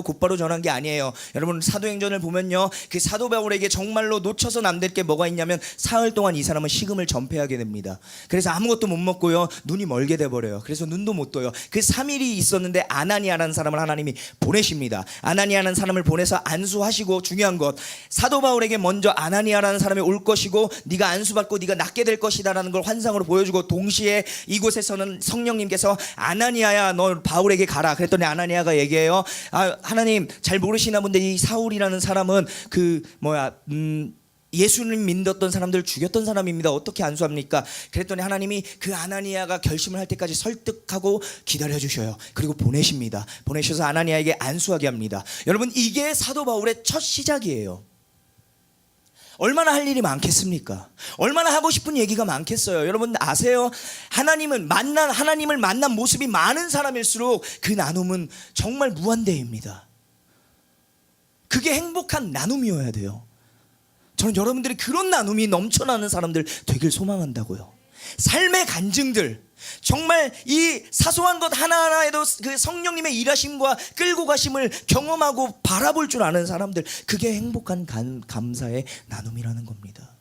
곧바로 전한 게 아니에요. 여러분 사도행전을 보면요, 그 사도 바울에게 정말로 놓쳐서 안 될 게 뭐가 있냐면 사흘 동안 이 사람은 식음을 전폐하게 됩니다. 그래서 아무것도 못 먹고요, 눈이 멀게 돼버려요. 그래서 눈도 못 떠요. 그 3일이 있었는데 아나니아라는 사람을 하나님이 보내십니다. 아나니아라는 사람을 보내서 안수하시고, 중요한 것, 사도 바울에게 먼저 아나니아라는 사람이 올 것이고 네가 안수받고 네가 낫게 될 것이다라는 걸 환상으로 보여주고, 동시에 이곳에서는 성령님께서 아나니아야 너 바울에게 가라 그랬더니 아나니아가 얘기해요. 하나님 잘 모르시나 본데 이 사울이라는 사람은 예수님 믿었던 사람들을 죽였던 사람입니다. 어떻게 안수합니까? 그랬더니 하나님이 그 아나니아가 결심을 할 때까지 설득하고 기다려주셔요. 그리고 보내십니다. 보내셔서 아나니아에게 안수하게 합니다. 여러분 이게 사도 바울의 첫 시작이에요. 얼마나 할 일이 많겠습니까? 얼마나 하고 싶은 얘기가 많겠어요. 여러분 아세요? 하나님을 만난 모습이 많은 사람일수록 그 나눔은 정말 무한대입니다. 그게 행복한 나눔이어야 돼요. 저는 여러분들이 그런 나눔이 넘쳐나는 사람들 되길 소망한다고요. 삶의 간증들, 정말 이 사소한 것 하나하나에도 그 성령님의 일하심과 끌고 가심을 경험하고 바라볼 줄 아는 사람들, 그게 행복한 감사의 나눔이라는 겁니다.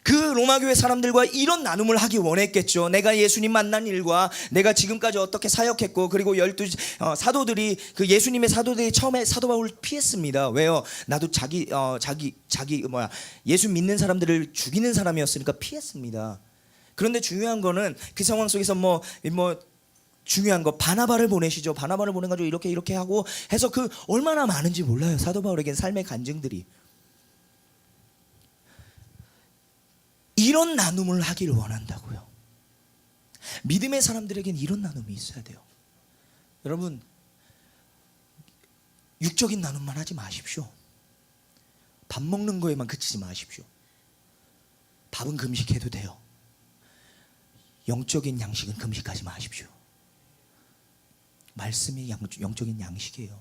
그 로마 교회 사람들과 이런 나눔을 하기 원했겠죠. 내가 예수님 만난 일과 내가 지금까지 어떻게 사역했고, 그리고 12 사도들이, 그 예수님의 사도들이 처음에 사도 바울을 피했습니다. 왜요? 나도 예수 믿는 사람들을 죽이는 사람이었으니까 피했습니다. 그런데 중요한 거는 그 상황 속에서 중요한 거, 바나바를 보내시죠. 바나바를 보내가지고 이렇게 하고 해서 그 얼마나 많은지 몰라요. 사도 바울에겐 삶의 간증들이. 이런 나눔을 하기를 원한다고요. 믿음의 사람들에겐 이런 나눔이 있어야 돼요. 여러분, 육적인 나눔만 하지 마십시오. 밥 먹는 거에만 그치지 마십시오. 밥은 금식해도 돼요. 영적인 양식은 금식하지 마십시오. 말씀이 영적인 양식이에요.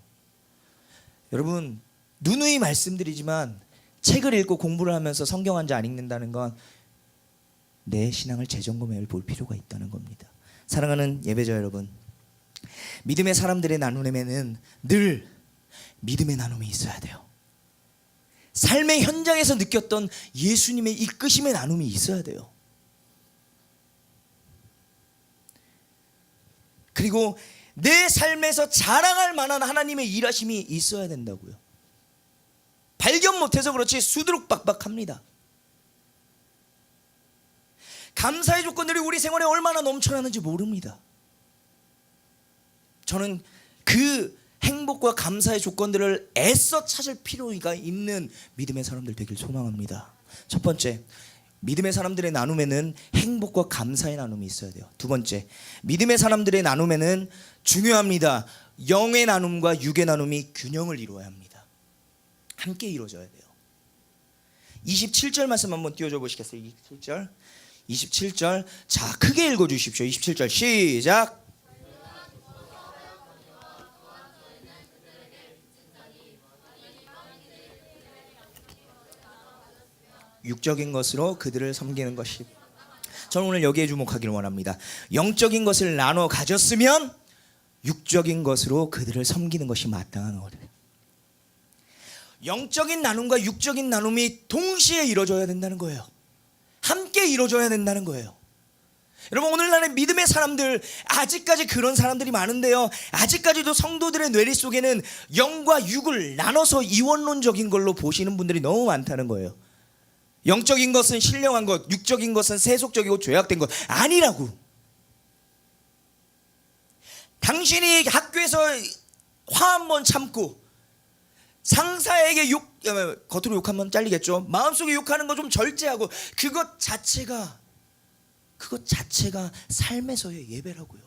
여러분, 누누이 말씀드리지만 책을 읽고 공부를 하면서 성경 한 장 안 읽는다는 건 내 신앙을 재점검해 볼 필요가 있다는 겁니다. 사랑하는 예배자 여러분, 믿음의 사람들의 나눔에는 늘 믿음의 나눔이 있어야 돼요. 삶의 현장에서 느꼈던 예수님의 이끄심의 나눔이 있어야 돼요. 그리고 내 삶에서 자랑할 만한 하나님의 일하심이 있어야 된다고요. 발견 못해서 그렇지 수두룩박박합니다. 감사의 조건들이 우리 생활에 얼마나 넘쳐나는지 모릅니다. 저는 그 행복과 감사의 조건들을 애써 찾을 필요가 있는 믿음의 사람들 되길 소망합니다. 첫 번째, 믿음의 사람들의 나눔에는 행복과 감사의 나눔이 있어야 돼요. 두 번째, 믿음의 사람들의 나눔에는 중요합니다. 영의 나눔과 육의 나눔이 균형을 이루어야 합니다. 함께 이루어져야 돼요. 27절 말씀 한번 띄워줘 보시겠어요? 27절. 자, 크게 읽어주십시오. 27절 시작. 육적인 것으로 그들을 섬기는 것이, 저는 오늘 여기에 주목하기를 원합니다. 영적인 것을 나눠 가졌으면 육적인 것으로 그들을 섬기는 것이 마땅한 거예요. 영적인 나눔과 육적인 나눔이 동시에 이루어져야 된다는 거예요. 함께 이루어져야 된다는 거예요. 여러분, 오늘날의 믿음의 사람들, 아직까지 그런 사람들이 많은데요, 아직까지도 성도들의 뇌리 속에는 영과 육을 나눠서 이원론적인 걸로 보시는 분들이 너무 많다는 거예요. 영적인 것은 신령한 것, 육적인 것은 세속적이고 죄악된 것 아니라고. 당신이 학교에서 화 한 번 참고 상사에게 겉으로 욕하면 잘리겠죠. 마음속에 욕하는 거 좀 절제하고, 그것 자체가 삶에서의 예배라고요.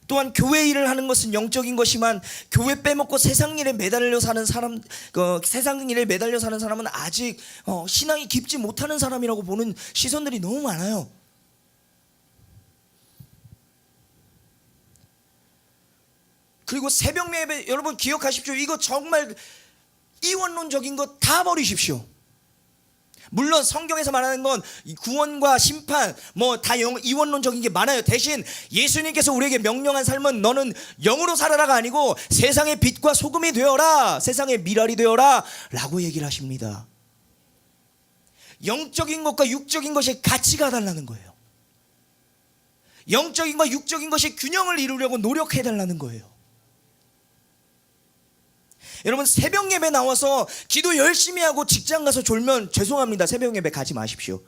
또한 교회 일을 하는 것은 영적인 것이만, 교회 빼먹고 세상 일에 매달려 사는 사람, 세상 일에 매달려 사는 사람은 아직 신앙이 깊지 못하는 사람이라고 보는 시선들이 너무 많아요. 그리고 새벽 예배, 여러분 기억하십시오. 이거 정말 이원론적인 거 다 버리십시오. 물론 성경에서 말하는 건 구원과 심판 다 이원론적인 게 많아요. 대신 예수님께서 우리에게 명령한 삶은 너는 영으로 살아라가 아니고 세상의 빛과 소금이 되어라, 세상의 미랄이 되어라 라고 얘기를 하십니다. 영적인 것과 육적인 것이 같이 가달라는 거예요. 영적인과 육적인 것이 균형을 이루려고 노력해달라는 거예요. 여러분, 새벽 예배 나와서 기도 열심히 하고 직장 가서 졸면 죄송합니다. 새벽 예배 가지 마십시오.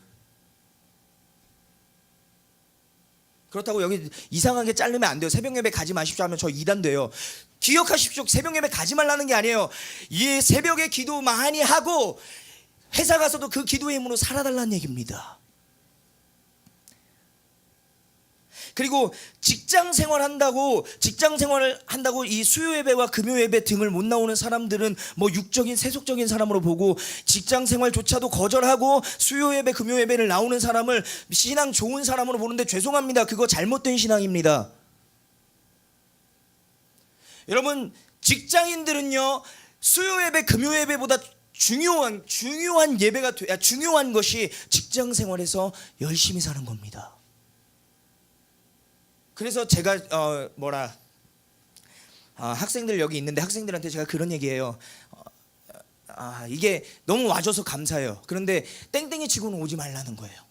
그렇다고 여기 이상하게 자르면 안 돼요. 새벽 예배 가지 마십시오 하면 저 이단 돼요. 기억하십시오. 새벽 예배 가지 말라는 게 아니에요. 이 새벽에 기도 많이 하고 회사 가서도 그 기도의 힘으로 살아달라는 얘기입니다. 그리고 직장 생활을 한다고 이 수요 예배와 금요 예배 등을 못 나오는 사람들은 육적인 세속적인 사람으로 보고, 직장 생활조차도 거절하고 수요 예배 금요 예배를 나오는 사람을 신앙 좋은 사람으로 보는데 죄송합니다. 그거 잘못된 신앙입니다. 여러분, 직장인들은요 수요 예배 금요 예배보다 중요한 예배가 중요한 것이 직장 생활에서 열심히 사는 겁니다. 그래서 제가 학생들 여기 있는데 학생들한테 제가 그런 얘기해요. 이게 너무 와줘서 감사해요. 그런데 땡땡이 치고는 오지 말라는 거예요.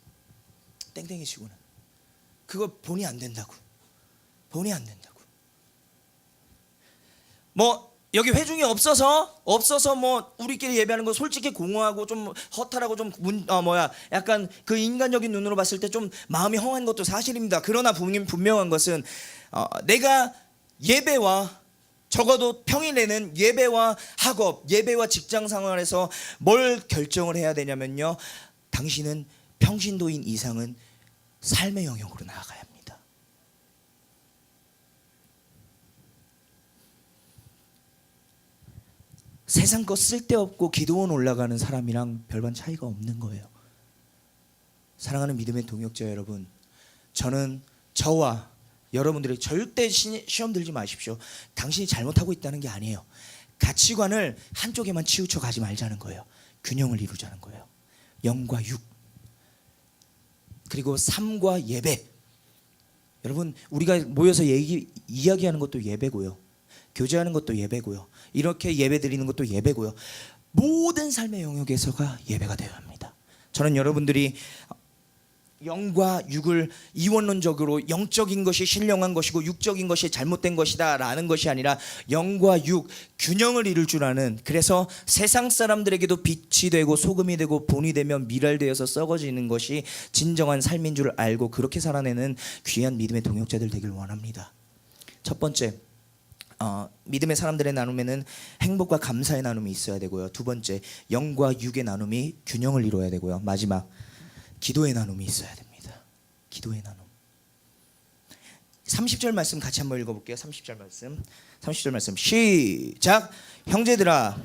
땡땡이 치고는 그거 본이 안 된다고. 본이 안 된다고. 뭐 여기 회중이 없어서 뭐 우리끼리 예배하는 거 솔직히 공허하고 좀 허탈하고 좀 약간 그 인간적인 눈으로 봤을 때 좀 마음이 허한 것도 사실입니다. 그러나 분명한 것은 내가 예배와 적어도 평일에는 예배와 학업, 예배와 직장 생활에서 뭘 결정을 해야 되냐면요, 당신은 평신도인 이상은 삶의 영역으로 나아가야 합니다. 세상 거 쓸데없고 기도원 올라가는 사람이랑 별반 차이가 없는 거예요. 사랑하는 믿음의 동역자 여러분, 저는 저와 여러분들이 절대 시험 들지 마십시오. 당신이 잘못하고 있다는 게 아니에요. 가치관을 한쪽에만 치우쳐 가지 말자는 거예요. 균형을 이루자는 거예요. 영과 육, 그리고 삶과 예배. 여러분, 우리가 모여서 이야기하는 것도 예배고요, 교제하는 것도 예배고요, 이렇게 예배 드리는 것도 예배고요, 모든 삶의 영역에서가 예배가 되어야 합니다. 저는 여러분들이 영과 육을 이원론적으로 영적인 것이 신령한 것이고 육적인 것이 잘못된 것이다 라는 것이 아니라 영과 육, 균형을 이룰 줄 아는, 그래서 세상 사람들에게도 빛이 되고 소금이 되고 본이 되면 미랄되어서 썩어지는 것이 진정한 삶인 줄 알고 그렇게 살아내는 귀한 믿음의 동역자들 되길 원합니다. 첫 번째, 믿음의 사람들의 나눔에는 행복과 감사의 나눔이 있어야 되고요. 두 번째, 영과 육의 나눔이 균형을 이루어야 되고요. 마지막, 기도의 나눔이 있어야 됩니다. 기도의 나눔. 30절 말씀 같이 한번 읽어볼게요. 30절 말씀 시작. 형제들아,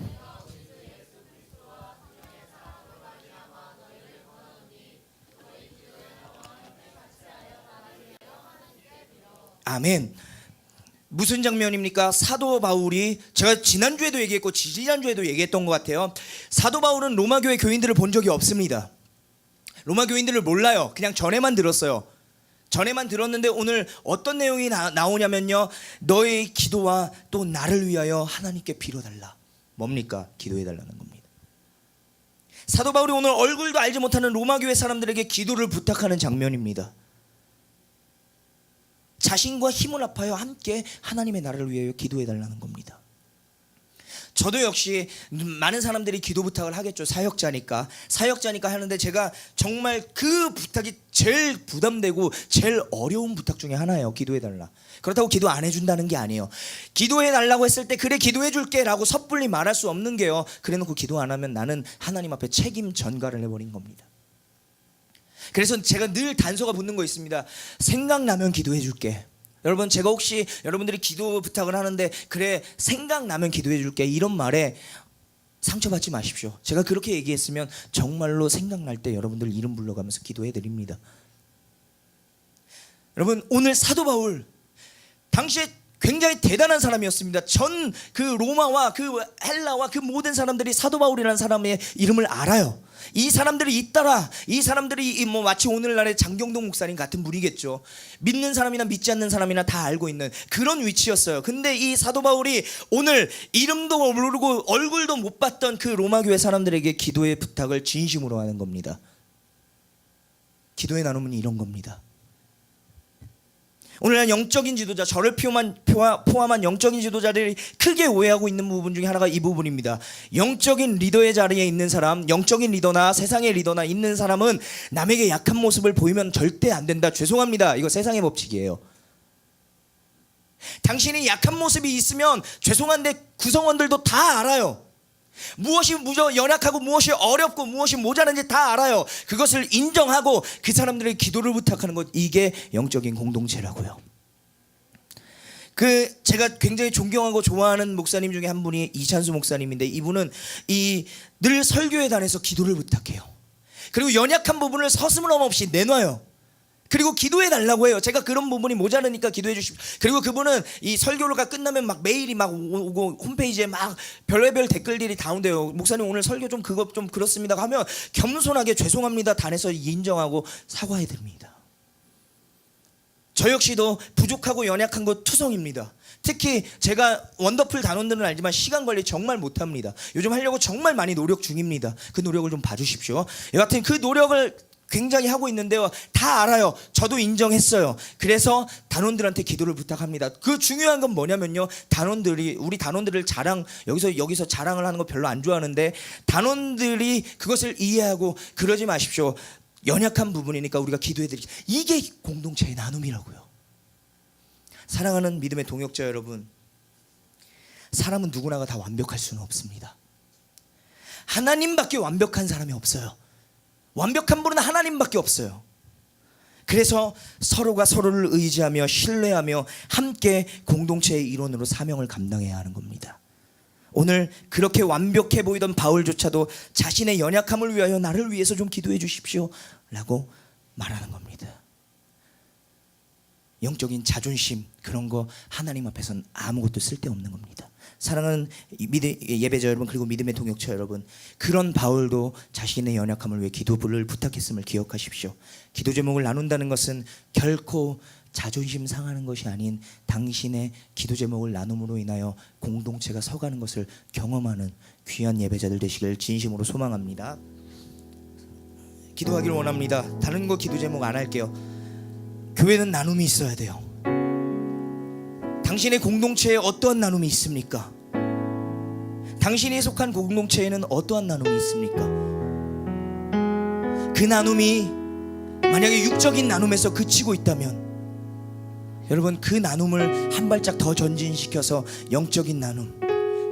아멘. 무슨 장면입니까? 사도 바울이, 제가 지난주에도 얘기했고 지지난주에도 얘기했던 것 같아요. 사도 바울은 로마 교회 교인들을 본 적이 없습니다. 로마 교인들을 몰라요. 그냥 전에만 들었어요. 전에만 들었는데 오늘 어떤 내용이 나오냐면요, 너의 기도와 또 나를 위하여 하나님께 빌어달라. 뭡니까? 기도해달라는 겁니다. 사도 바울이 오늘 얼굴도 알지 못하는 로마 교회 사람들에게 기도를 부탁하는 장면입니다. 자신과 힘을 합하여 함께 하나님의 나라를 위하여 기도해달라는 겁니다. 저도 역시 많은 사람들이 기도 부탁을 하겠죠. 사역자니까 하는데, 제가 정말 그 부탁이 제일 부담되고 제일 어려운 부탁 중에 하나예요. 기도해달라. 그렇다고 기도 안 해준다는 게 아니에요. 기도해달라고 했을 때 그래 기도해줄게 라고 섣불리 말할 수 없는 게요, 그래놓고 기도 안 하면 나는 하나님 앞에 책임 전가를 해버린 겁니다. 그래서 제가 늘 단서가 붙는 거 있습니다. 생각나면 기도해줄게. 여러분, 제가 혹시 여러분들이 기도 부탁을 하는데 그래 생각나면 기도해 줄게 이런 말에 상처받지 마십시오. 제가 그렇게 얘기했으면 정말로 생각날 때 여러분들 이름 불러가면서 기도해 드립니다. 여러분, 오늘 사도 바울 당시에 굉장히 대단한 사람이었습니다. 전 그 로마와 그 헬라와 그 모든 사람들이 사도 바울이라는 사람의 이름을 알아요. 이 사람들이 잇따라, 이 사람들이 뭐 마치 오늘날의 장경동 목사님 같은 분이겠죠. 믿는 사람이나 믿지 않는 사람이나 다 알고 있는 그런 위치였어요. 근데 이 사도 바울이 오늘 이름도 모르고 얼굴도 못 봤던 그 로마 교회 사람들에게 기도의 부탁을 진심으로 하는 겁니다. 기도의 나눔은 이런 겁니다. 오늘날 영적인 지도자, 저를 포함한 영적인 지도자들이 크게 오해하고 있는 부분 중에 하나가 이 부분입니다. 영적인 리더의 자리에 있는 사람, 영적인 리더나 세상의 리더나 있는 사람은 남에게 약한 모습을 보이면 절대 안 된다. 죄송합니다. 이거 세상의 법칙이에요. 당신이 약한 모습이 있으면 죄송한데 구성원들도 다 알아요. 무엇이 연약하고 무엇이 어렵고 무엇이 모자란지 다 알아요. 그것을 인정하고 그 사람들의 기도를 부탁하는 것, 이게 영적인 공동체라고요. 제가 굉장히 존경하고 좋아하는 목사님 중에 한 분이 이찬수 목사님인데, 이분은 늘 설교에 관해서 기도를 부탁해요. 그리고 연약한 부분을 서슴으럼 없이 내놔요. 그리고 기도해 달라고 해요. 제가 그런 부분이 모자르니까 기도해 주십시오. 그리고 그분은 이 설교가 끝나면 막 메일이 막 오고 홈페이지에 막 별의별 댓글들이 다운돼요. 목사님 오늘 설교 좀 그거 좀 그렇습니다 하면 겸손하게 죄송합니다 단에서 인정하고 사과해 드립니다. 저 역시도 부족하고 연약한 것 투성입니다. 특히 제가 원더풀 단원들은 알지만 시간 관리 정말 못합니다. 요즘 하려고 정말 많이 노력 중입니다. 그 노력을 좀 봐주십시오. 여하튼 그 노력을 굉장히 하고 있는데요, 다 알아요. 저도 인정했어요. 그래서 단원들한테 기도를 부탁합니다. 그 중요한 건 뭐냐면요, 우리 단원들을 여기서 자랑을 하는 거 별로 안 좋아하는데, 단원들이 그것을 이해하고 그러지 마십시오. 연약한 부분이니까 우리가 기도해드리죠. 이게 공동체의 나눔이라고요. 사랑하는 믿음의 동역자 여러분, 사람은 누구나가 다 완벽할 수는 없습니다. 하나님밖에 완벽한 사람이 없어요. 완벽한 분은 하나님밖에 없어요. 그래서 서로가 서로를 의지하며 신뢰하며 함께 공동체의 일원으로 사명을 감당해야 하는 겁니다. 오늘 그렇게 완벽해 보이던 바울조차도 자신의 연약함을 위하여 나를 위해서 좀 기도해 주십시오 라고 말하는 겁니다. 영적인 자존심, 그런 거 하나님 앞에서는 아무것도 쓸데없는 겁니다. 사랑하는 예배자 여러분, 그리고 믿음의 동역자 여러분, 그런 바울도 자신의 연약함을 위해 기도를 부탁했음을 기억하십시오. 기도 제목을 나눈다는 것은 결코 자존심 상하는 것이 아닌 당신의 기도 제목을 나눔으로 인하여 공동체가 서가는 것을 경험하는 귀한 예배자들 되시길 진심으로 소망합니다. 기도하기를 원합니다. 다른 거 기도 제목 안 할게요. 교회는 나눔이 있어야 돼요. 당신의 공동체에 어떠한 나눔이 있습니까? 당신이 속한 공동체에는 어떠한 나눔이 있습니까? 그 나눔이 만약에 육적인 나눔에서 그치고 있다면, 여러분, 그 나눔을 한 발짝 더 전진시켜서 영적인 나눔,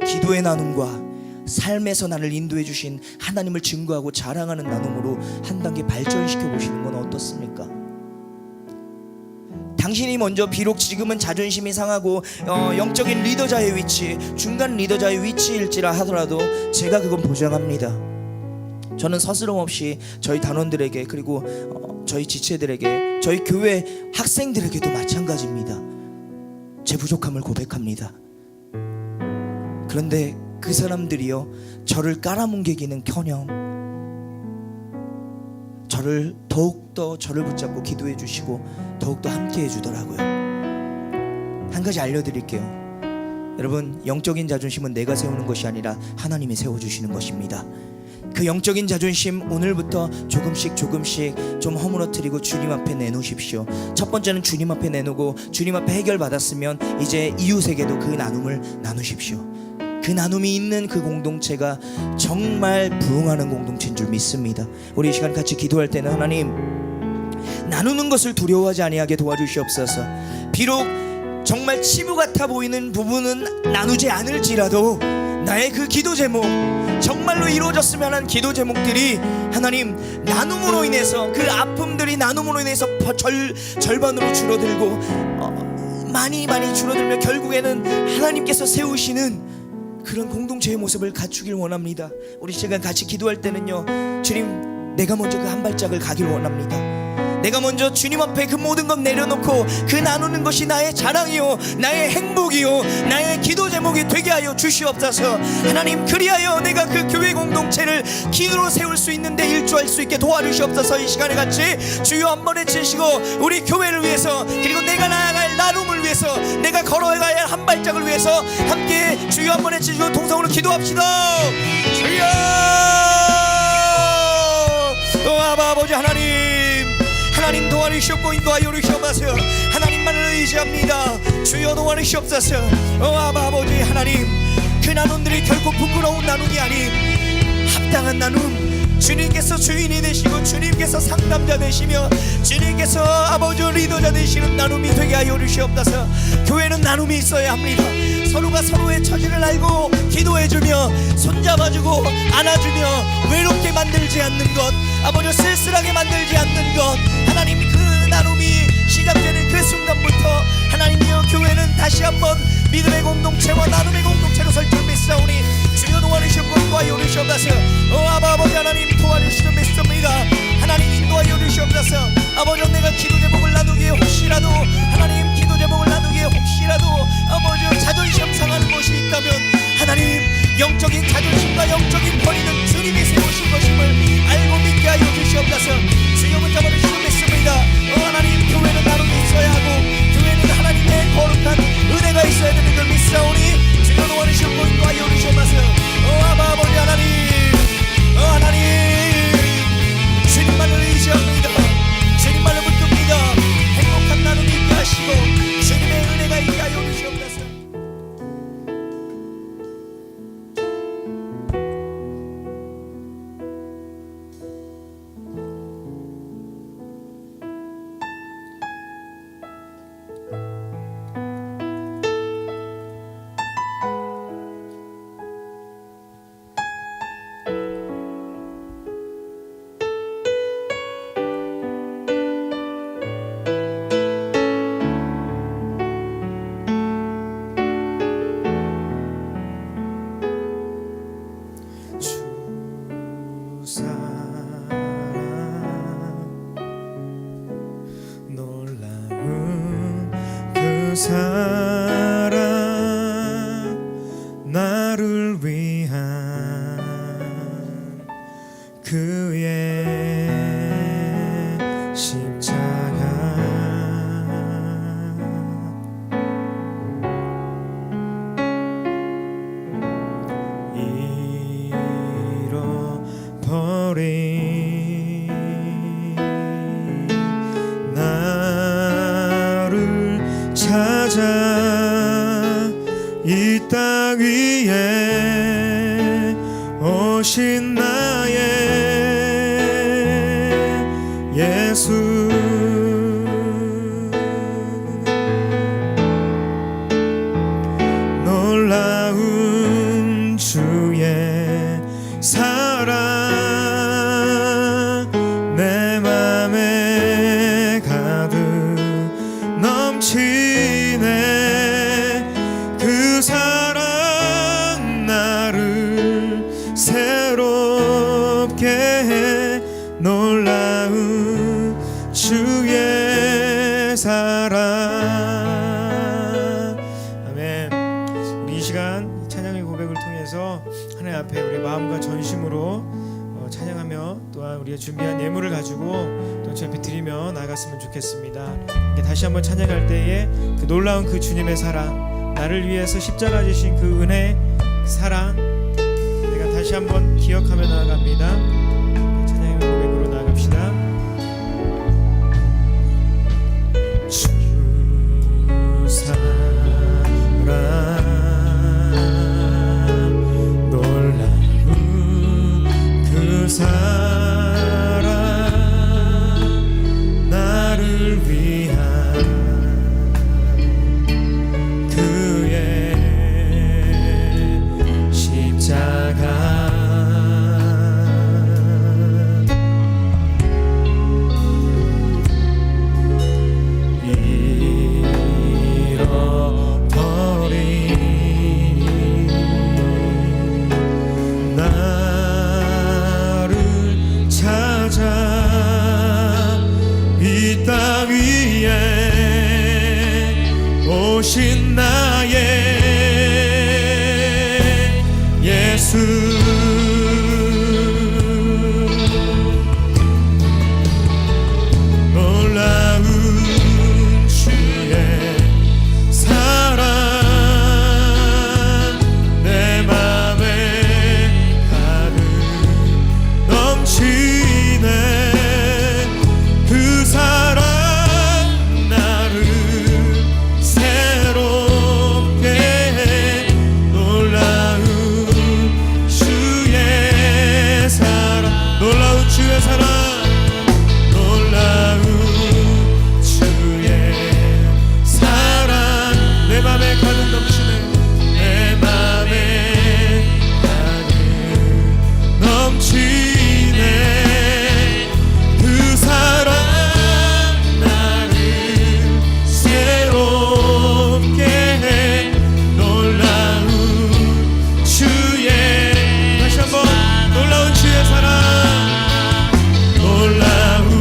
기도의 나눔과 삶에서 나를 인도해 주신 하나님을 증거하고 자랑하는 나눔으로 한 단계 발전시켜 보시는 건 어떻습니까? 당신이 먼저 비록 지금은 자존심이 상하고 영적인 리더자의 위치, 중간 리더자의 위치일지라 하더라도 제가 그건 보장합니다. 저는 서스럼 없이 저희 단원들에게, 그리고 저희 지체들에게, 저희 교회 학생들에게도 마찬가지입니다. 제 부족함을 고백합니다. 그런데 그 사람들이요, 저를 깔아뭉개기는커녕 저를 더욱더 저를 붙잡고 기도해 주시고 더욱더 함께 해주더라고요. 한 가지 알려드릴게요. 여러분, 영적인 자존심은 내가 세우는 것이 아니라 하나님이 세워주시는 것입니다. 그 영적인 자존심 오늘부터 조금씩 좀 허물어뜨리고 주님 앞에 내놓으십시오. 첫 번째는 주님 앞에 내놓고 주님 앞에 해결받았으면 이제 이웃에게도 그 나눔을 나누십시오. 그 나눔이 있는 그 공동체가 정말 부흥하는 공동체인 줄 믿습니다. 우리 이 시간 같이 기도할 때는 하나님, 나누는 것을 두려워하지 아니하게 도와주시옵소서. 비록 정말 치부 같아 보이는 부분은 나누지 않을지라도 나의 그 기도 제목, 정말로 이루어졌으면 하는 기도 제목들이 하나님, 나눔으로 인해서 그 아픔들이 나눔으로 인해서 절반으로 줄어들고 많이 줄어들며 결국에는 하나님께서 세우시는 그런 공동체의 모습을 갖추길 원합니다. 우리 시간 같이 기도할 때는요, 주님, 내가 먼저 그 한 발짝을 가길 원합니다. 내가 먼저 주님 앞에 그 모든 것 내려놓고 그 나누는 것이 나의 자랑이요, 나의 행복이요, 나의 기도 제목이 되게 하여 주시옵소서. 하나님, 그리하여 내가 그 교회 공동체를 기도로 세울 수 있는데 일조할 수 있게 도와주시옵소서. 이 시간에 같이 주여 한 번에 치시고 우리 교회를 위해서, 그리고 내가 나아갈 나눔을 위해서, 내가 걸어가야 할 한 발짝을 위해서 함께 주여 한 번에 치시고 동성으로 기도합시다. 주여, 아버지 하나님 도와주시옵고 인도하여 주시옵소서. 하나님만을 의지합니다. 주여 도와주시옵소서. 아버지 하나님, 그 나눔들이 결코 부끄러운 나눔이 아닌 합당한 나눔, 주님께서 주인이 되시고 주님께서 상담자 되시며 주님께서 아버지 리더자 되시는 나눔이 되게 하여 주시옵소서. 교회는 나눔이 있어야 합니다. 서로가 서로의 처지를 알고 기도해주며 손잡아주고 안아주며 외롭게 만들지 않는 것, 아버지 쓸쓸하게 만들지 않는 것, 하나님, 그 나눔이 시작되는 그 순간부터 하나님이여, 교회는 다시 한번 믿음의 공동체와 나눔의 공동체로 설 줄 믿사오니 주여 도와주시옵고 인도하여 주시옵소서. 아버지 하나님, 도와주시옵 믿습니다. 하나님, 인도하여 주시옵소서. 아버지, 내가 기도 제목을 나누기에 혹시라도, 하나님, 기도 제목을 나누기에 혹시라도 아버지 자존심 상하는 것이 있다면 하나님, 영적인 자존심과 영적인 권위는 주님이 세우신 것임을 알고 믿게 하여 주시옵소서. 주여 붙잡아 주시옵 믿습니다. 믿습니다. 하나님, 교회는 나눔이 있어야 하고 교회는 하나님의 거룩한 은혜가 있어야 되는 걸 믿사오니 주여 도와주시고 인도하여 주시옵소서. 아바 아버지 하나님, 하나님, 주님만을 의지합니다. 주님만을 붙듭니다. 행복한 나눔이 있게 하시고 주님의 은혜가 있게 하여 주시옵소서. 놀라운 그 사랑 나를 위한 그의 십자가 잃어버린 나를 찾아 이 땅 위에 오신 나의 예수 놀라운 주의 사랑 내 맘에 가득 넘치네. 그 사랑 나를 새롭게 해. 놀라운 주의 사랑. 아멘. 우리 이 시간 찬양의 고백을 통해서 하나님 앞에 우리 마음과 전심으로 찬양하며 또한 우리가 준비한 예물을 가지고 또 주 앞에 드리며 나아갔으면 좋겠습니다. 다시 한번 찬양할 때에 그 놀라운 그 주님의 사랑, 나를 위해서 십자가 지신 그 은혜, 그 사랑 내가 다시 한번 기억하며 나아갑니다. 찬양의 고백으로 나아갑시다. 주 사랑 놀라운 그 사랑 나를 위한 그의 십자가 잃어버린 나를 찾아 이 땅 위에 오신 나의 예수 놀라운 주의 사랑 내 맘에 가득 넘치네. 그 사랑 나를 새롭게 해. 놀라운 주의 사랑 놀라운 주의 사랑 놀라운 주의 사랑 내 맘에 가득 넘치네. 내 맘에 가득 넘치네. 그 사랑 나를 새롭게 해. 놀라운 주의 다시 한번 놀라운 주의 사랑 놀라운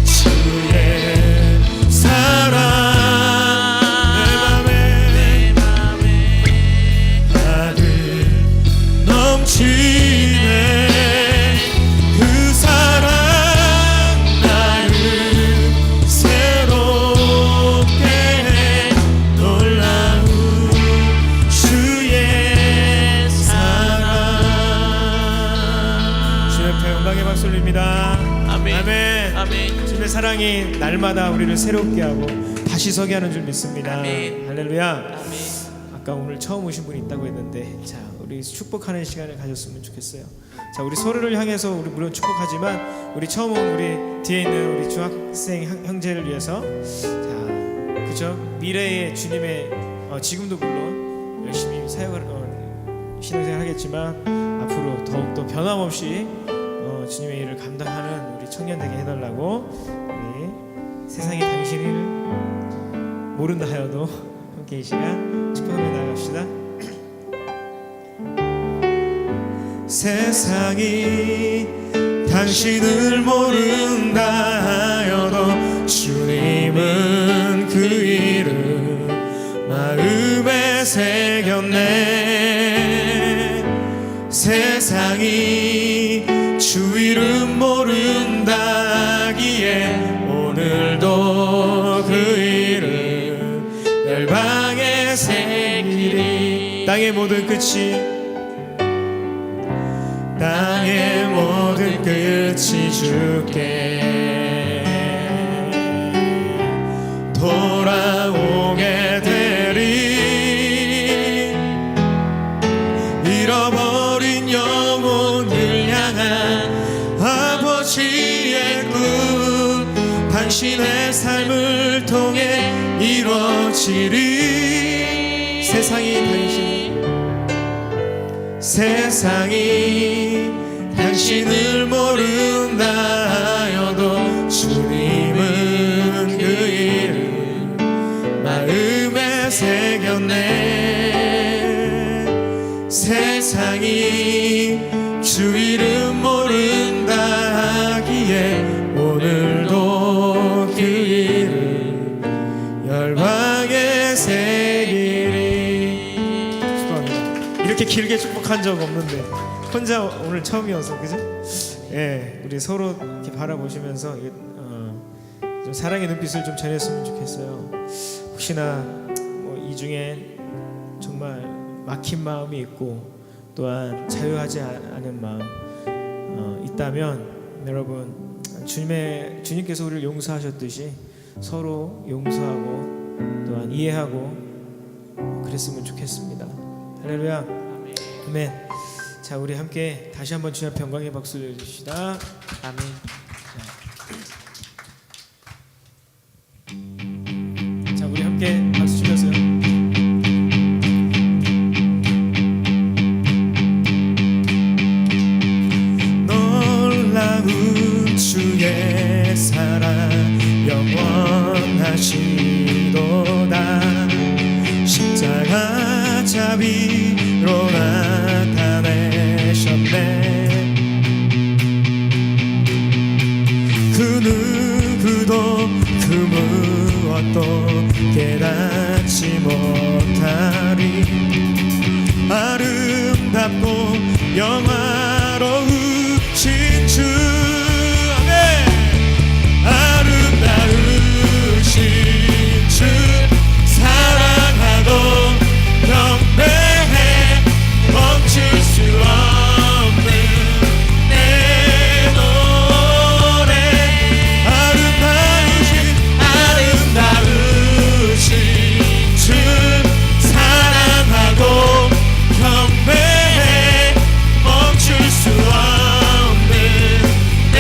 주의 사랑 내 맘에 가득 넘치네. 그 사랑 나를 사랑이 날마다 우리를 새롭게 하고 다시 서게 하는 줄 믿습니다. 아멘. 할렐루야. 아멘. 아까 오늘 처음 오신 분이 있다고 했는데, 자, 우리 축복하는 시간을 가졌으면 좋겠어요. 자, 우리 서로를 향해서 우리 물론 축복하지만 우리 처음 온 우리 뒤에 있는 우리 중학생 형제를 위해서, 자, 그죠? 미래의 주님의 지금도 물론 열심히 사역을 신앙생활 하겠지만 앞으로 더욱더 변함없이 주님의 일을 감당하는 우리 청년 되게 해달라고, 우리 세상이 당신을 모른다 하여도 함께 이 시간 축복하며 나아갑시다. 세상이 당신을 모른다 하여도 주님은 그 이름 마음에 새겼네. 세상이 주 이름 모른다 하기에 오늘도 그 이름 열방에 새기리. 땅의 모든 끝이 땅의 모든 끝이 주께 돌아오게 되리. 잃어버린 영혼을 향한 아버지의 꿈 당신의 삶을 통해 이루어지리. 세상이 당신을 모른다 하여도 주님은 그 이름 마음에 새겼네. 세상이 주 이름 모른다 하기에 오늘도 그 이름 열방에 새기리. 축복합니다. 이렇게 길게 축복한 적 없는데 혼자 오늘 처음이어서, 그죠? 예, 우리 서로 이렇게 바라보시면서 좀 사랑의 눈빛을 좀 전했으면 좋겠어요. 혹시나 이 중에 정말 막힌 마음이 있고 또한 자유하지 않은 마음 있다면, 여러분 주님께서 우리를 용서하셨듯이 서로 용서하고 또한 이해하고 그랬으면 좋겠습니다. 할렐루야. 아멘. 자, 우리 함께 다시 한번 주님 앞에 영광의 박수를 주시다. 아멘. 자, 우리 함께 박수 치면서요. 놀라운 주의 사랑 영원하시도다. 십자가 자비로 나타내셨네. 그 누구도 그 무엇도 깨닫지 못하리. 아름답고 영화로우신 주, 아멘. 아름다우신 주 사랑하고 경배해 멈출 수 없는 내 노래. 아름다우신 주 사랑하고 경배해 멈출 수 없는 내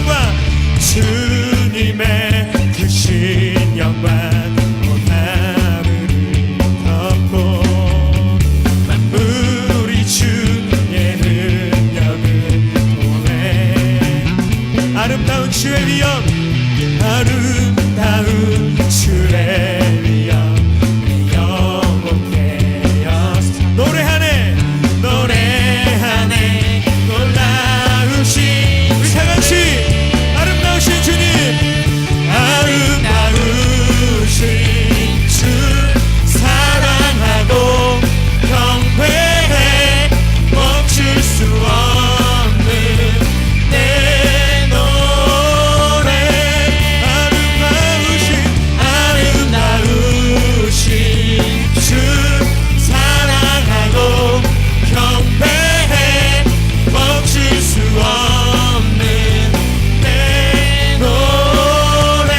영광 주님의 크신 영광 온 하늘을 덮고 만물이 주의 능력을 보내 아름다운 주의 위엄 아름다운 주의 위엄 영원케 여서 노래하네 노래하네 놀라우신 우리 다같이 아름다우신 주님 아름다우신 주 사랑하고 경배해 멈출 수 없는 내 노래 아름다우신 주 사랑하고 경배해 멈출 수 없는 내 노래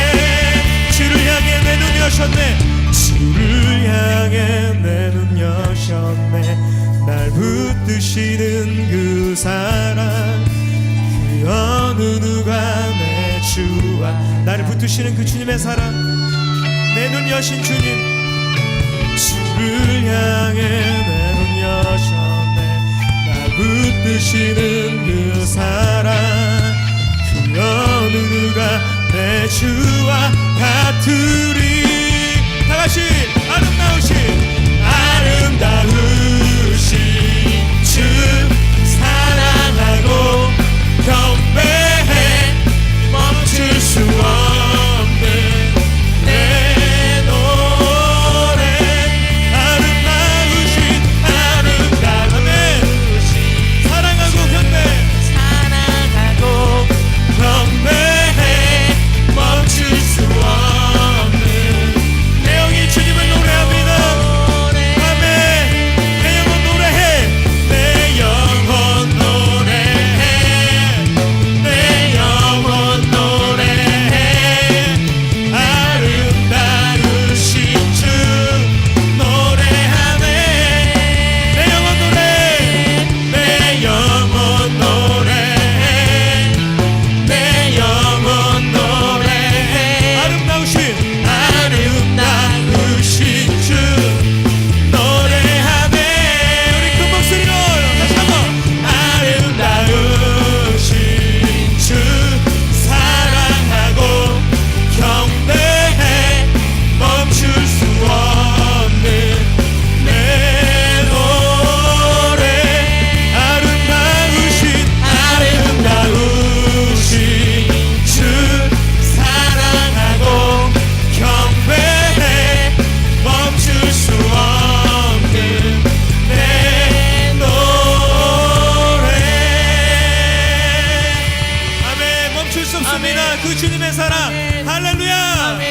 주를 향해 내 눈 여셨네 주를 향해 내 눈 여셨네 날 붙드시는 그 사랑 그 어느 누가 내 주와 나를 붙드시는 그 주님의 사랑 내 눈 여신 주님 주를 향해 내 눈 여셨네 날 붙드시는 그 사랑 그 어느 누가 내 주와 같으리 다같이 아름다우신 주 사랑하고 경배해 멈출 수 없는 내 노래 아름다우신 사랑하고 경배해 멈출 수 없는 내 영이 주님을 노래합니다 아멘 내 영혼 노래해 내 영혼 노래해 내 영혼 노래해 아름다우신 주 노래하네 내 영혼 노래해 내 영혼 노래해 내 영혼 노래해 아름다우신 주 노래하네 우리 큰 목소리로 다시 한번 아름다우신 주 사랑하고 경배해 멈출 수 없는 내 노래 아름다우신 주 사랑하고 경배해 멈출 수 없는 내 노래 아멘 멈출 수 없습니다 그 주님의 사랑 할렐루야 아멘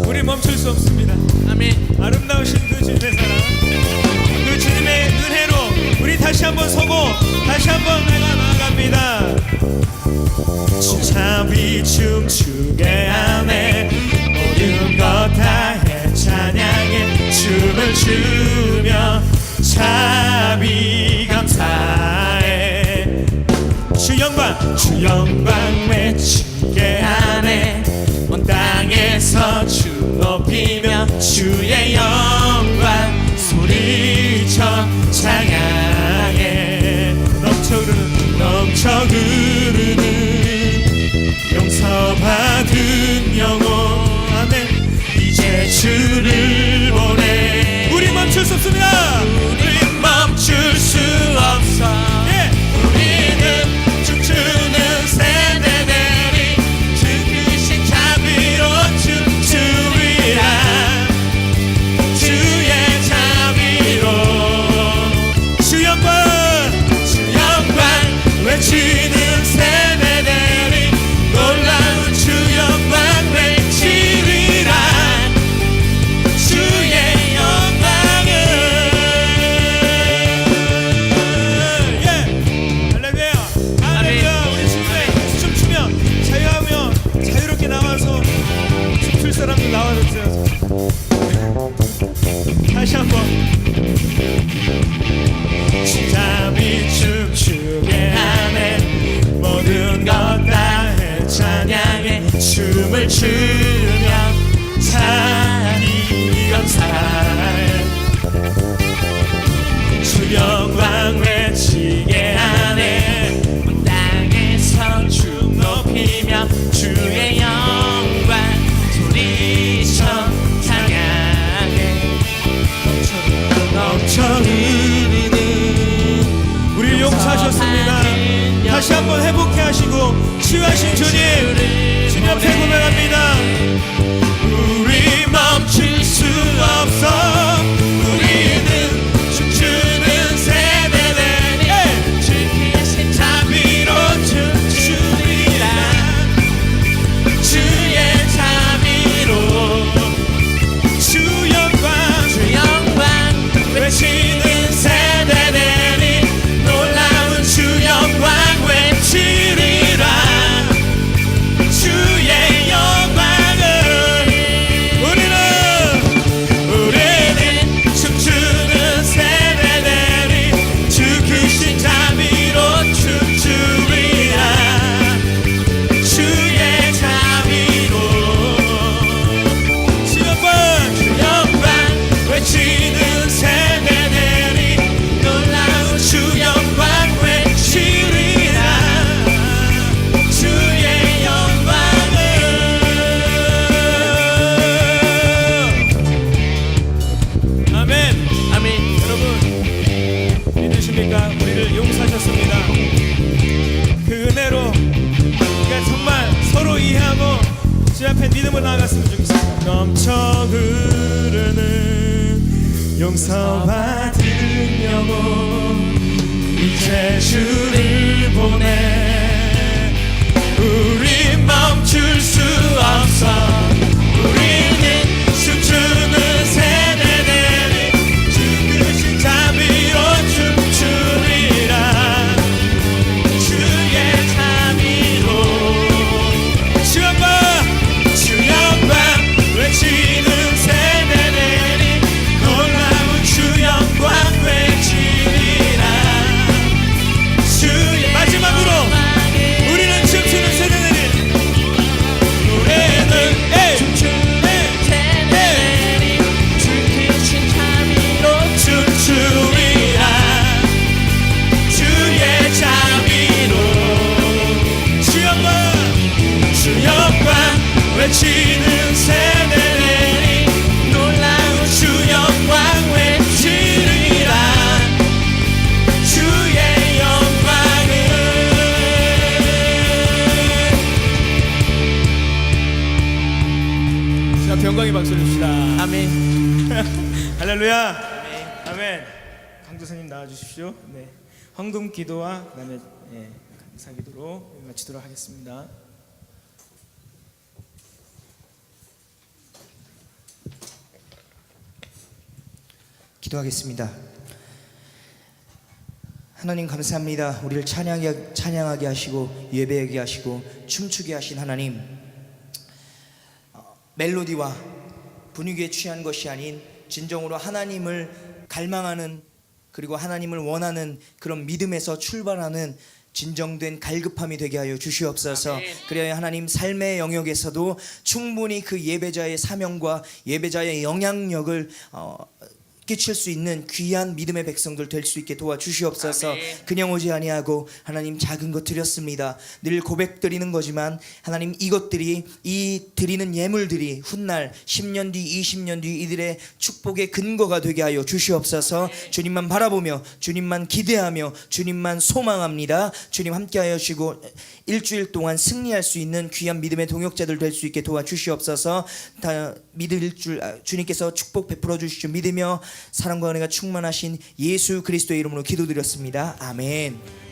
우리 멈출 수 없습니다 아멘. 아름다우신 그 주님의 사랑 그 주님의 은혜로 우리 다시 한번 서고 다시 한번 내가 나아갑니다 자비 춤추게 하네 모든 것 다해 찬양해 춤을 추며 자비 감사해 주 영광 외치게 하네 온 땅에서 주 높이며 주의 영광 소리쳐 찬양해 넘쳐 흐르는 용서받은 영혼 아멘 이제 주를 보내 우리 멈출 수 없습니다 우리 멈출 수 없어 우리는 춤추는 세대들이 주 크신 자비로 춤추리라 주의 자비로 춤을 추며 찬이 감사해 주 영광 외치게 하네 온 땅에서 주 높이며 주의 영광 소리쳐 찬양해 넘쳐 흐르는 우리를 용서하셨습니다. 다시 한번 회복해 하시고 치유하신 주님, 주님 앞에 고백합니다. 우리 멈출 수 없어 우리는 춤추는 세대들이 주의 자비로 춤추리라 주의 자비로 주 영광 외치는 세대들이 놀라운 주 영광 외치리라 주의 영광을 우리는 춤추는 세대들이 주 크신 자비로 춤추리라 주의 자비로 주 영광 외치는 세대들이 놀라운 주 영광 외치리라 주의 영광을 아멘. 아멘. 여러분 믿으십니까? 우리를 용서하셨습니다. 그 은혜로 우리가 정말 서로 이해하고 주 앞에 믿음을 나아갔으면 좋겠습니다. 넘쳐 흐르는 용서받은 영혼 이제 주를 보내 우리 멈출 수 없어 우리는 춤추는 세대들이 주 크신 자비로 춤추리라 주의 자비로 주 영광 외치는 세대들이 놀라운 주 영광 외치리라 주의 마지막으로 우리는 춤추는 세대들이 우리는 춤추는 세대들이 주 크신 자비로 춤추리라 주의 자비로 주 영광 외치는 세대들이 놀라운 주 영광 외치리라 주의 영광을 자, 병광이 박수 줍시다. 아멘. 할렐루야. 아멘. 강도사님 나와주십시오. 네, 헌금 기도와 그다음에 감사 기도로 마치도록 하겠습니다. 기도하겠습니다. 하나님 감사합니다. 우리를 찬양하게 하시고 예배하게 하시고 춤추게 하신 하나님, 멜로디와 분위기에 취한 것이 아닌 진정으로 하나님을 갈망하는, 그리고 하나님을 원하는 그런 믿음에서 출발하는 진정된 갈급함이 되게 하여 주시옵소서. 아멘. 그래야 하나님 삶의 영역에서도 충분히 그 예배자의 사명과 예배자의 영향력을 끼칠 수 있는 귀한 믿음의 백성들 될 수 있게 도와주시옵소서. 아멘. 그냥 오지 아니하고 하나님 작은 것 드렸습니다. 늘 고백드리는 거지만 하나님 이것들이, 이 드리는 예물들이 훗날 10년 뒤 20년 뒤 이들의 축복의 근거가 되게 하여 주시옵소서. 주님만 바라보며 주님만 기대하며 주님만 소망합니다. 주님 함께하여 주시고 일주일 동안 승리할 수 있는 귀한 믿음의 동역자들 될 수 있게 도와주시옵소서. 다 믿을 일주일 주님께서 축복 베풀어 주시죠. 믿으며 사랑과 은혜가 충만하신 예수 그리스도의 이름으로 기도드렸습니다. 아멘.